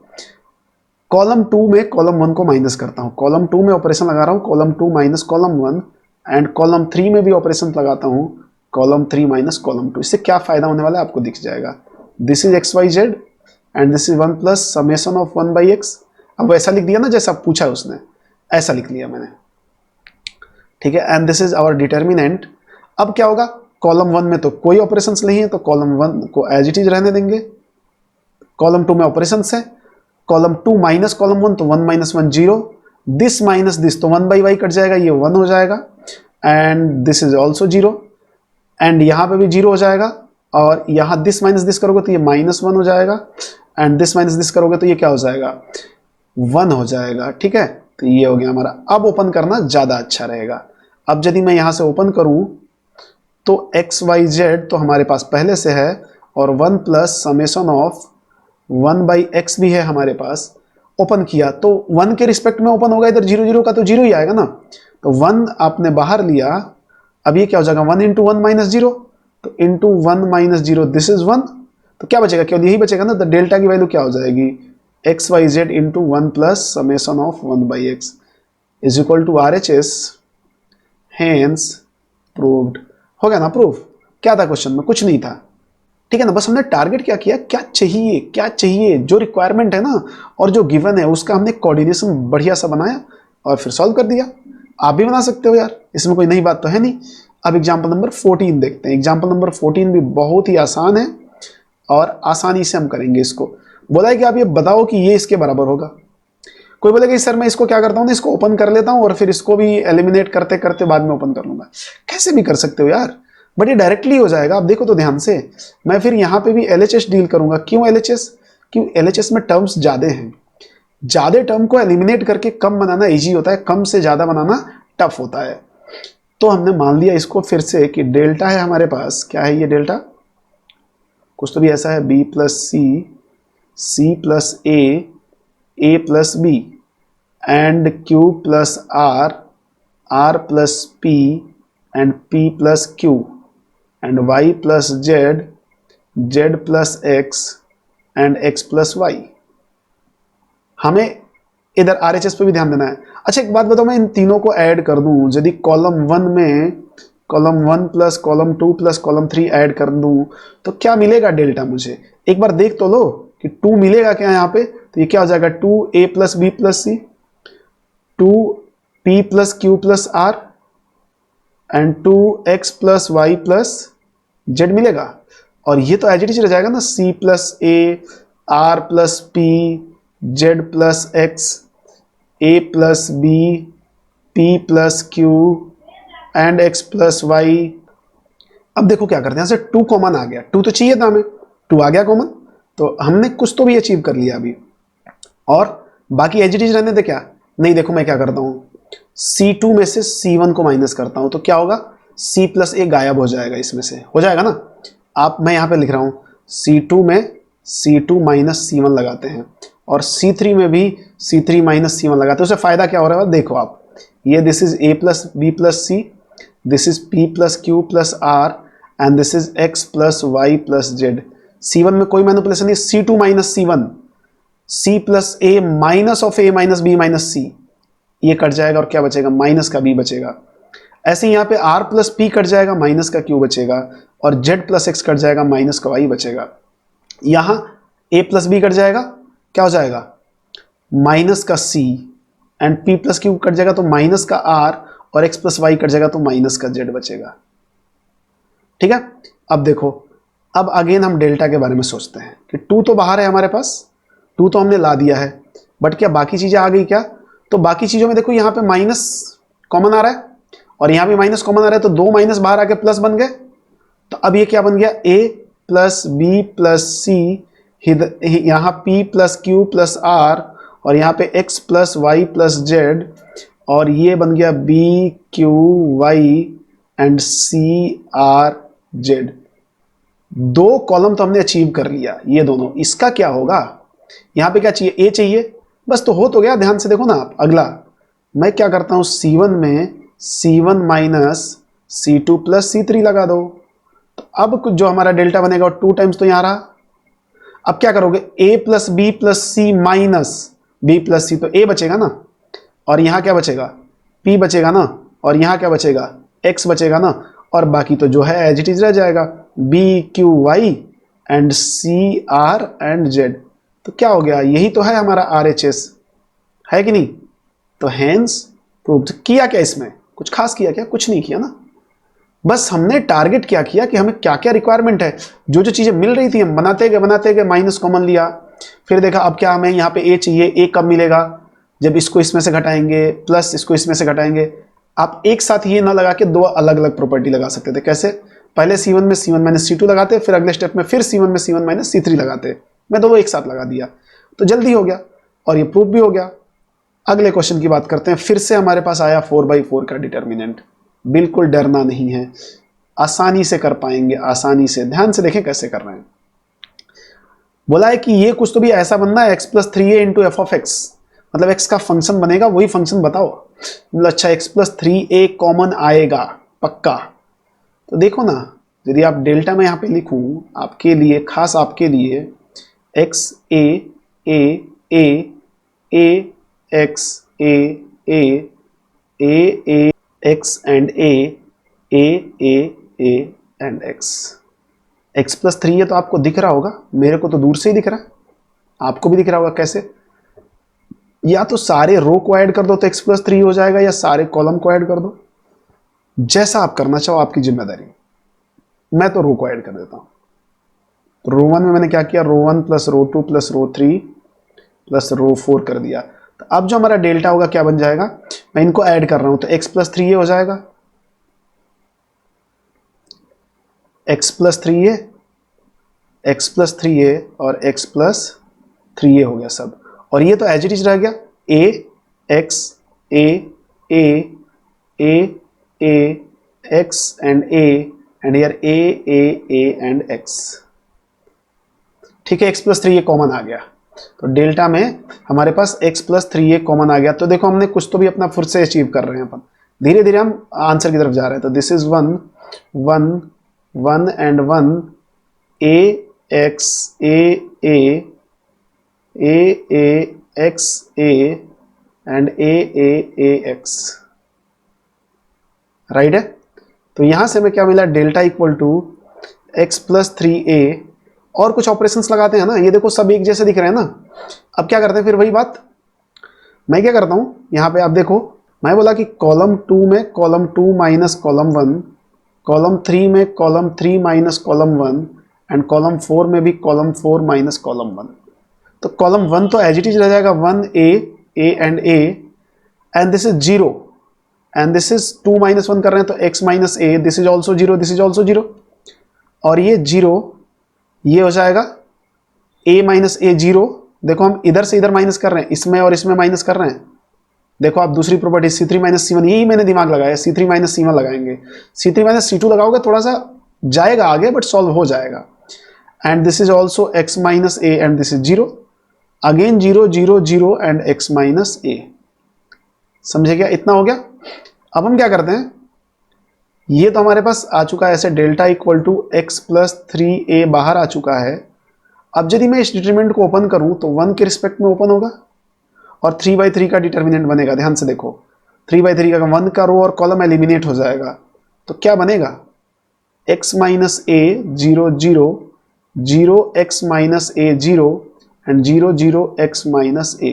कॉलम 2 में कॉलम 1 को माइनस करता हूँ। कॉलम 2 में ऑपरेशन लगा रहा हूँ column 2 minus column 1 and column 3 में भी ऑपरेशन लगाता हूँ कॉलम 3 माइनस कॉलम 2। इससे क्या फायदा होने वाला है आपको दिख जाएगा। This is x y z and this is 1 plus summation of 1/x। अब वैसा लिख दिया ना जैसा पूछा है उसने, ऐसा लिख लिया मैंने, ठीक है। And this is our determinant. अब क्या होगा, कॉलम 1 में तो कोई ऑपरेशंस नहीं है तो कॉलम 1 को एज इट इज रहने देंगे। कॉलम 2 में ऑपरेशंस है, कॉलम 2 माइनस कॉलम 1 तो 1 माइनस 1 0, दिस माइनस दिस तो 1/y कट जाएगा, ये 1 हो जाएगा and this is also 0 and यहाँ पे भी 0 हो जाएगा। और यहाँ दिस माइनस दिस करोगे तो ये -1 हो जाएगा एंड दिस माइनस दिस करोगे तो ये क्या हो जाएगा 1 हो जाएगा, ठीक है। तो ये हो गया हमारा। अब ओपन करना ज्यादा अच्छा रहेगा। अब यदि मैं यहाँ से ओपन करूँ तो एक्स वाई जेड तो हमारे पास पहले से है और 1 प्लस समेशन ऑफ 1/x भी है हमारे पास। ओपन किया तो 1 के रिस्पेक्ट में ओपन होगा, इधर 0 0 का तो 0 ही आएगा ना। तो 1 आपने बाहर लिया, अब ये क्या हो जाएगा 1 इंटू 1 माइनस 0, तो इंटू 1 माइनस 0 दिस इज 1। तो क्या बचेगा, केवल यही बचेगा ना। तो डेल्टा की वैल्यू क्या हो जाएगी, x y z into 1 plus summation of 1/x is equal to RHS। Hence proved. हो गया ना प्रूफ। क्या था क्वेश्चन में, कुछ नहीं था, ठीक है ना। बस हमने टारगेट क्या किया, क्या चाहिए, जो रिक्वायरमेंट है ना और जो गिवन है उसका हमने कोऑर्डिनेशन बढ़िया सा बनाया और फिर सॉल्व कर दिया। आप भी बना सकते हो यार, इसमें कोई नई बात तो है नहीं। अब एग्जांपल नंबर 14 देखते हैं। एग्जांपल नंबर 14 भी बहुत ही आसान है और आसानी से हम करेंगे इसको। बोला है कि आप ये बताओ कि ये इसके बराबर होगा। कोई बोलेगा सर मैं इसको क्या करता हूँ, इसको ओपन कर लेता हूँ और फिर इसको भी एलिमिनेट करते करते बाद में ओपन कर लूंगा। कैसे भी कर सकते हो यार, बट ये डायरेक्टली हो जाएगा। आप देखो तो ध्यान से, मैं फिर यहाँ पे भी LHS डील करूंगा। क्यों LHS? क्यों LHS में टर्म्स ज्यादा हैं, ज्यादा टर्म को एलिमिनेट करके कम बनाना इजी होता है, कम से ज्यादा बनाना टफ होता है। तो हमने मान लिया इसको फिर से कि डेल्टा है हमारे पास, क्या है ये डेल्टा, कुछ तो भी ऐसा है, b plus C plus A plus b and q plus r plus p and p plus q and y plus z plus x and x plus y. हमें इधर RHS पे भी ध्यान देना है। अच्छा एक बात बताओ, मैं इन तीनों को ऐड कर दूं, यदि कॉलम 1 में column 1 plus column 2 plus column 3 add कर दूं तो क्या मिलेगा डेल्टा? मुझे एक बार देख तो लो कि 2 मिलेगा क्या यहाँ पे। तो ये क्या हो जाएगा, 2a plus B plus c, 2p plus Q plus are and 2x plus Y plus z मिलेगा। और ये तो एज इट इज रह जाएगा ना, c plus a, r plus p, z plus x, a plus b, p plus q and x plus y. अब देखो क्या करते हैं, यहाँ से 2 कॉमन आ गया, 2 तो चाहिए था हमें, 2 आ गया कॉमन, तो हमने कुछ तो भी अचीव कर लिया अभी। और बाकी एज इट इज रहने दे क्या? नहीं, देखो मैं क्या करता हूँ, C2 में से C1 को माइनस करता हूँ तो क्या होगा, C प्लस ए गायब हो जाएगा, इसमें से हो जाएगा ना। आप मैं यहाँ पे लिख रहा हूँ C2 में C2 माइनस C1 लगाते हैं और C3 में भी C3 माइनस C1 लगाते हैं। उससे फायदा क्या हो रहा है देखो आप, ये this is A plus B plus C, this is P plus Q plus are and this is X plus Y plus Z. C1 में कोई मैनिपुलेशन नहीं, C2 minus C1, C plus A minus of A minus B minus C, ये cut जाएगा और क्या बचेगा, minus का B बचेगा। ऐसे यहाँ पे R प्लस पी कट जाएगा, माइनस का क्यू बचेगा, और Z प्लस एक्स कट जाएगा, माइनस का वाई बचेगा। यहाँ A प्लस बी कट जाएगा, क्या हो जाएगा, माइनस का C and P plus Q cut जाएगा तो माइनस का R, और X प्लस वाई कट जाएगा तो माइनस का Z बचेगा। ठीक है, अब देखो, अब अगेन हम डेल्टा के बारे में सोचते हैं कि 2 तो बाहर है हमारे पास, 2 तो हमने ला दिया है, बट क्या बाकी चीजें आ गई क्या? तो बाकी चीजों में देखो यहाँ पे माइनस कॉमन आ रहा है और यहाँ भी माइनस कॉमन आ रहा है, तो 2 माइनस बाहर आके प्लस बन गए। तो अब ये क्या बन गया, a plus B plus c, यहाँ p plus Q plus r, और यहाँ पे x plus Y plus z, और ये बन गया b q y and c r z. 2 column तो हमने अचीव कर लिया, ये दोनों। इसका क्या होगा, यहाँ पे क्या चाहिए, a चाहिए, बस तो हो तो गया। ध्यान से देखो ना आप, अगला मैं क्या करता हूँ, C1 में C1 minus C2 plus C3 लगा दो। तो अब कुछ जो हमारा डेल्टा बनेगा 2 टाइम्स तो यहाँ रहा। अब क्या करोगे, a plus B plus C minus B plus C, तो a बचेगा ना, और यहाँ क्या बचेगा, p बचेगा ना, और यहाँ क्या बचेगा, x बचेगा ना, और बाकी तो जो है एज इट इज रह जाएगा, b q y and c r and z. तो क्या हो गया, यही तो है हमारा RHS, है कि नहीं? तो हेंस प्रूव्ड। किया क्या इसमें, कुछ खास किया क्या? कुछ नहीं किया ना, बस हमने टारगेट क्या किया कि हमें क्या क्या रिक्वायरमेंट है, जो जो चीजें मिल रही थी हम बनाते गए माइनस कॉमन लिया, फिर देखा अब क्या हमें यहाँ पे a चाहिए, a कब मिलेगा, जब इसको इसमें से घटाएंगे प्लस इसको इसमें से घटाएंगे। आप एक साथ ये ना लगा के 2 अलग अलग प्रॉपर्टी लगा सकते थे। कैसे, पहले C1 में C1 माइनस C2 लगाते, फिर अगले स्टेप में फिर C1 में C1 माइनस C3 लगाते। मैं तो वो एक साथ लगा दिया तो जल्दी हो गया और ये प्रूफ भी हो गया। अगले क्वेश्चन की बात करते हैं। फिर से हमारे पास आया 4/4 का डिटर्मिनेंट। बिल्कुल डरना नहीं है, आसानी से कर पाएंगे, आसानी से। ध्यान से देखें कैसे कर रहे हैं। बोला है कि ये कुछ तो भी ऐसा बनना है, x plus 3a into F of x, मतलब x का फंक्शन बनेगा, वही फंक्शन बताओ। मतलब अच्छा, x प्लस 3a कॉमन आएगा पक्का। तो देखो ना, यदि आप डेल्टा में यहाँ पे लिखूं आपके लिए, खास आपके लिए, x a a a a x a a a a x and a a a a and x। x plus 3 है तो आपको दिख रहा होगा, मेरे को तो दूर से ही दिख रहा है, आपको भी दिख रहा होगा। कैसे, या तो सारे रो को ऐड कर दो तो x प्लस 3 हो जाएगा, या सारे कॉलम को ऐड कर दो, जैसा आप करना चाहो, आपकी जिम्मेदारी। मैं तो रो को ऐड कर देता हूं। तो रो 1 में मैंने क्या किया, रो 1 प्लस रो 2 प्लस रो 3 प्लस रो 4 कर दिया। तो अब जो हमारा डेल्टा होगा क्या बन जाएगा, मैं इनको ऐड कर रहा हूं तो x प्लस 3a हो जाएगा, x plus 3a, x plus 3a और x प्लस 3a हो गया सब। और ये तो एज इट इज रह गया a x a a a a x and a and here a and x। ठीक है, x प्लस 3a कॉमन आ गया, तो डेल्टा में हमारे पास x प्लस 3a कॉमन आ गया। तो देखो हमने कुछ तो भी अपना फिर से अचीव कर रहे हैं, अपन धीरे धीरे हम आंसर की तरफ जा रहे हैं। तो this is 1 1 1 and 1 a x a a a a x a and a x, right है। तो यहां से हमें क्या मिला, delta equal to x plus 3a। और कुछ ऑपरेशंस लगाते हैं ना, ये देखो सब एक जैसे दिख रहे हैं ना। अब क्या करते हैं, फिर वही बात मैं क्या करता हूं, यहां पे आप देखो मैं बोला कि कॉलम 2 में कॉलम 2 माइनस कॉलम 1, कॉलम 3 में column 3 minus column 1 and column 4 में भी कॉलम 4 माइनस कॉलम 1। तो कॉलम 1 तो एज इट इज रह जाएगा 1a and this is 0 and this is 2 minus 1 कर रहे हैं तो x minus a, this is also 0, this is also 0। और ये 0 ये हो जाएगा a माइनस a 0। देखो हम इधर से इधर माइनस कर रहे हैं, इसमें और इसमें माइनस कर रहे हैं। देखो आप दूसरी प्रॉपर्टी c3 माइनस c1, यही मैंने दिमाग लगाया, c3 माइनस c1 लगाएंगे, c3 माइनस c2 लगाओगे थोड़ा सा जाएगा आगे बट सॉल्व हो जाएगा। And this is also x minus a and this is 0, again 0 0 0 and x minus a। समझे क्या, इतना हो गया। अब हम क्या करते हैं, ये तो हमारे पास आ चुका है ऐसे delta equal to x plus 3a बाहर आ चुका है। अब यदि मैं इस डिटरमिनेंट को ओपन करूं तो 1 के रिस्पेक्ट में ओपन होगा और 3/3 का डिटरमिनेंट बनेगा। ध्यान से देखो 3/3 का 1 का रो और कॉलम एलिमिनेट हो जाएगा, तो क्या बनेगा x minus a 0 0 0 x minus a 0 and 0 0 x minus a।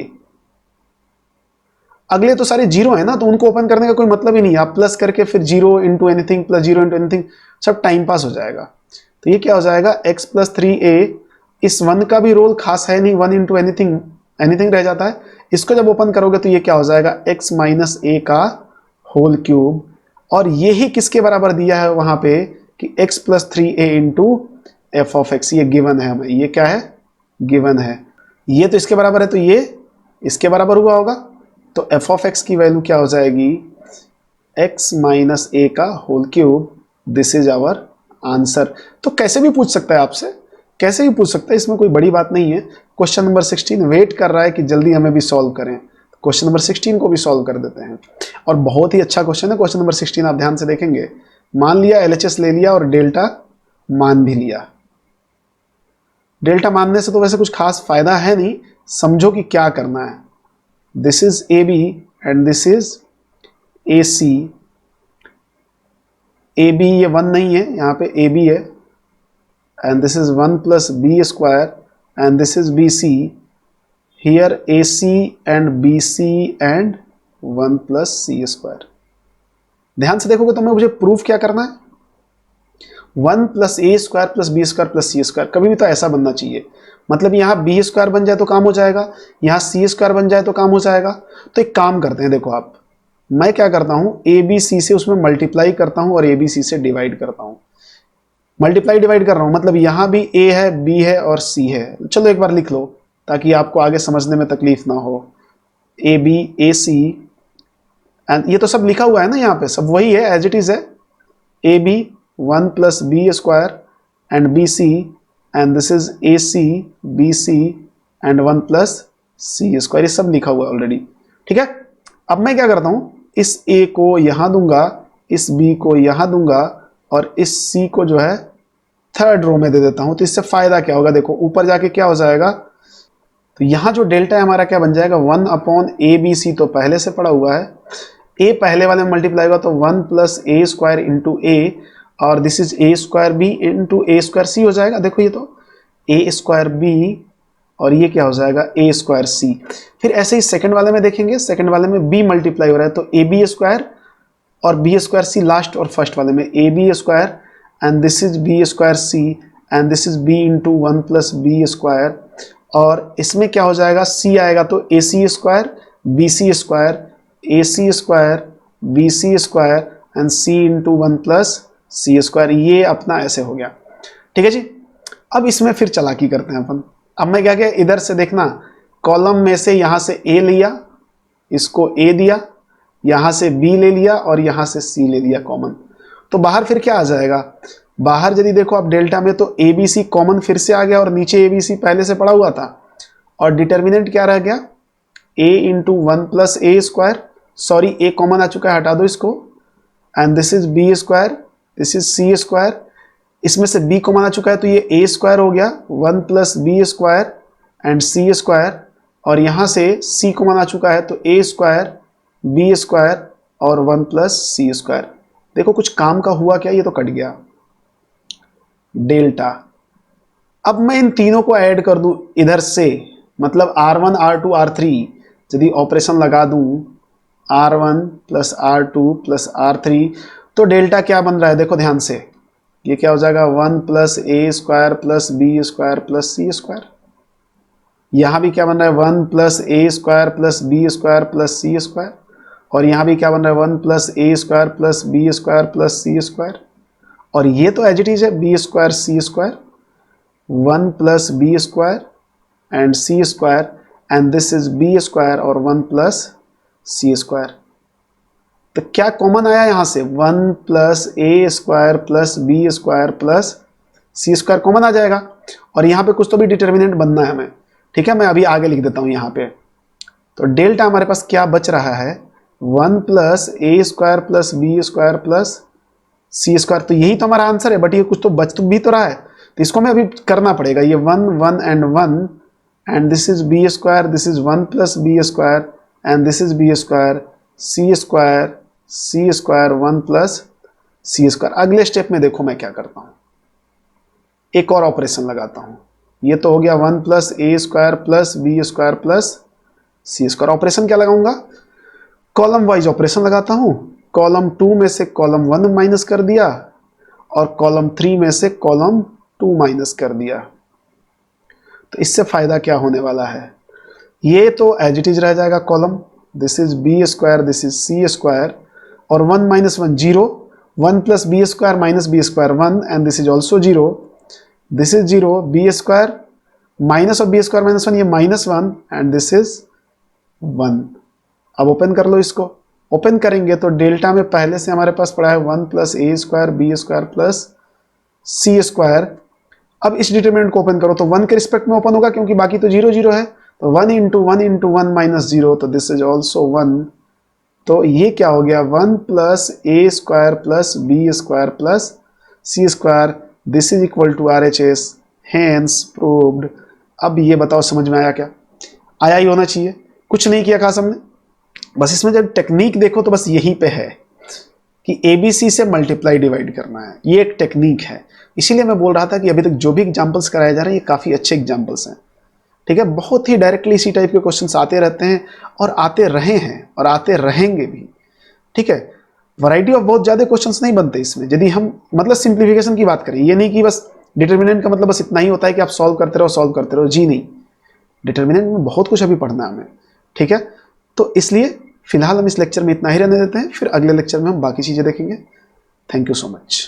अगले तो सारे जीरो है ना, तो उनको ओपन करने का कोई मतलब ही नहीं है। आप प्लस करके फिर 0 into anything plus 0 into anything, सब टाइम पास हो जाएगा। तो ये क्या हो जाएगा x प्लस 3a, इस 1 का भी रोल खास है नहीं, 1 इंटू एनीथिंग एनीथिंग रह जाता है। इसको जब ओपन करोगे तो ये क्या हो जाएगा x माइनस a का होल क्यूब। और ये ही किसके बराबर दिया है वहां पे कि x plus 3a into F of x, ये गिवन है हमें, ये क्या है गिवन है। ये तो इसके बराबर है तो ये इसके बराबर हुआ होगा, तो एफ ऑफ एक्स की वैल्यू क्या हो जाएगी x माइनस a का whole cube. This is our answer. तो कैसे भी पूछ सकता है आपसे, कैसे भी पूछ सकता है, इसमें कोई बड़ी बात नहीं है। क्वेश्चन नंबर 16 वेट कर रहा है कि जल्दी हमें भी सॉल्व करें। क्वेश्चन नंबर 16 को भी सॉल्व कर देते हैं, और बहुत ही अच्छा क्वेश्चन है क्वेश्चन नंबर 16। आप ध्यान से देखेंगे, मान लिया LHS ले लिया और डेल्टा मान भी लिया। डेल्टा मानने से तो वैसे कुछ खास फायदा है नहीं, समझो कि क्या करना है। This is AB and this is AC। AB ये 1 नहीं है, यहाँ पे AB है, and this is 1 plus B square and this is BC। Here AC and BC and 1 plus C square. ध्यान से देखोगे तो मैं मुझे प्रूफ क्या करना है, 1 plus A square plus B square plus C square. कभी भी तो ऐसा बनना चाहिए, मतलब यहाँ B स्क्वायर बन जाए तो काम हो जाएगा, यहाँ C स्क्वायर बन जाए तो काम हो जाएगा। तो एक काम करते हैं, देखो आप, मैं क्या करता हूँ ABC से उसमें मल्टीप्लाई करता हूँ और ABC से डिवाइड करता हूँ। मल्टीप्लाई डिवाइड कर रहा हूँ, मतलब यहाँ भी A है, B है और C है। चलो एक बार लिख लो ताकि आपको आगे समझने में तकलीफ ना हो। AB AC एंड ये तो सब लिखा हुआ है ना, यहाँ पे सब वही है एज इट इज है। AB 1 plus B square and BC and this is AC BC and 1 plus C square, ये सब लिखा हुआ है ऑलरेडी। ठीक है, अब मैं क्या करता हूँ, इस A को यहाँ दूंगा, इस B को यहाँ दूंगा और इस C को जो है थर्ड रो में दे देता हूँ। तो इससे फायदा क्या होगा, देखो ऊपर जाके क्या हो जाएगा, तो यहाँ जो डेल्टा है हमारा क्या बन जाएगा 1 अपॉन ABC, तो पहले से पड़ा हुआ है। A पहले वाले में मल्टीप्लाई होगा तो 1 plus A square into A, और this is A square B into A square C हो जाएगा। देखो ये तो A स्क्वायर B और ये क्या हो जाएगा A स्क्वायर C। फिर ऐसे ही सेकंड वाले में देखेंगे, सेकंड वाले में B मल्टीप्लाई हो रहा है तो AB स्क्वायर और B स्क्वायर C लास्ट, और फर्स्ट वाले में AB square and this is B square C and this is B into 1 plus B square, और इसमें क्या हो जाएगा C आएगा तो AC square b c square, a c square, b c square and c into 1 plus C square. ये अपना ऐसे हो गया, ठीक है जी। अब इसमें फिर चालाकी करते हैं अपन। अब मैं क्या किया, इधर से देखना, कॉलम में से यहां से ए लिया, इसको ए दिया, यहां से बी ले लिया और यहां से सी ले लिया कॉमन। तो बाहर फिर क्या आ जाएगा, बाहर यदि देखो आप डेल्टा में तो ए बी सी कॉमन फिर से आ गया और नीचे ए बी सी पहले से पड़ा हुआ था। और डिटर्मिनेंट क्या रह गया, a into 1 plus A square, sorry a common आ चुका है, हटा दो इसको, and this is B square, this is c square. इसमें से b कॉमन आ चुका है तो ये a स्क्वायर हो गया, 1 plus B square and C square. और यहां से c कॉमन आ चुका है तो a स्क्वायर, बी स्क्वायर और 1 प्लस सी स्क्वायर। देखो कुछ काम का हुआ क्या, ये तो कट गया डेल्टा। अब मैं इन तीनों को ऐड कर दूं इधर से, मतलब R1 R2 R3 यदि ऑपरेशन लगा दूं, R1 plus R2 plus R3, तो डेल्टा क्या बन रहा है, देखो ध्यान से, ये क्या हो जाएगा, 1 प्लस ए square plus B square plus सी स्क्वायर। यहां भी क्या बन रहा है, 1 प्लस ए square plus B square plus सी स्क्वायर। और यहां भी क्या बन रहा है, 1 प्लस ए square plus B square plus सी स्क्वायर। और ये तो एज इट इज है, B square C square, 1 plus B square and C square, and this is B square और 1 प्लस सी स्क्वायर। तो क्या कॉमन आया यहां से, 1 प्लस ए square plus B square plus सी स्क्वायर कॉमन आ जाएगा। और यहां पे कुछ तो भी डिटर्मिनेंट बनना है हमें, ठीक है, मैं अभी आगे लिख देता हूं यहां पे। तो डेल्टा हमारे पास क्या बच रहा है, 1 प्लस ए square plus B square plus सी स्क्वायर। तो यही तो हमारा आंसर है, बट ये कुछ तो बच तो भी तो रहा है, तो इसको हमें अभी करना पड़ेगा। ये 1 1 and 1 and this is B square, this is 1 plus B square and this is B square, C square, C square 1 plus C square. अगले स्टेप में देखो मैं क्या करता हूं, एक और ऑपरेशन लगाता हूं। ये तो हो गया 1 प्लस ए square plus B square plus सी स्क्वायर। ऑपरेशन क्या लगाऊंगा, कॉलम वाइज ऑपरेशन लगाता हूं। कॉलम 2 में से कॉलम 1 माइनस कर दिया और कॉलम 3 में से कॉलम 2 माइनस कर दिया। तो इससे फायदा क्या होने वाला है, ये तो एज इट इज रह जाएगा column, this is B square, this is c square, और 1 minus 1 zero, 1 plus B square minus B square 1 and this is also zero, this is zero, b square minus of b square minus 1, ये minus 1 and this is 1। अब open कर लो इसको, open करेंगे तो delta में पहले से हमारे पास पड़ा है 1 प्लस ए स्क्वायर बी स्क्वायर प्लस सी स्क्वायर। अब इस डिटरमिनेंट को ओपन करो तो 1 के रिस्पेक्ट में ओपन होगा क्योंकि बाकी तो जीरो जीरो है, तो 1 इंटू 1 माइनस जीरो, तो दिस इज ऑल्सो 1। तो ये क्या हो गया, 1 plus A square plus B square plus C square, this is equal to RHS, hence proved. अब ये बताओ समझ में आया क्या, आया ही होना चाहिए, कुछ नहीं किया खास हमने, बस इसमें जब टेक्निक देखो तो बस यहीं पे है कि ABC से मल्टीप्लाई डिवाइड करना है, ये एक टेक्निक है। इसीलिए मैं बोल रहा था कि अभी तक जो भी एग्जाम्पल्स कराए जा रहे हैं ये काफ़ी अच्छे एग्जाम्पल्स हैं, ठीक है। बहुत ही डायरेक्टली इसी टाइप के क्वेश्चंस आते रहते हैं और आते रहे हैं और आते रहेंगे भी, ठीक है। वैरायटी ऑफ बहुत ज़्यादा क्वेश्चंस नहीं बनते इसमें, यदि हम मतलब सिंप्लीफिकेशन की बात करें, ये नहीं कि बस डिटर्मिनेंट का मतलब बस इतना ही होता है कि आप सॉल्व करते रहो, जी नहीं, डिटर्मिनेंट में बहुत कुछ अभी पढ़ना है हमें, ठीक है। तो इसलिए फिलहाल हम इस लेक्चर में इतना ही रहने देते हैं, फिर अगले लेक्चर में हम बाकी चीज़ें देखेंगे। Thank you so much.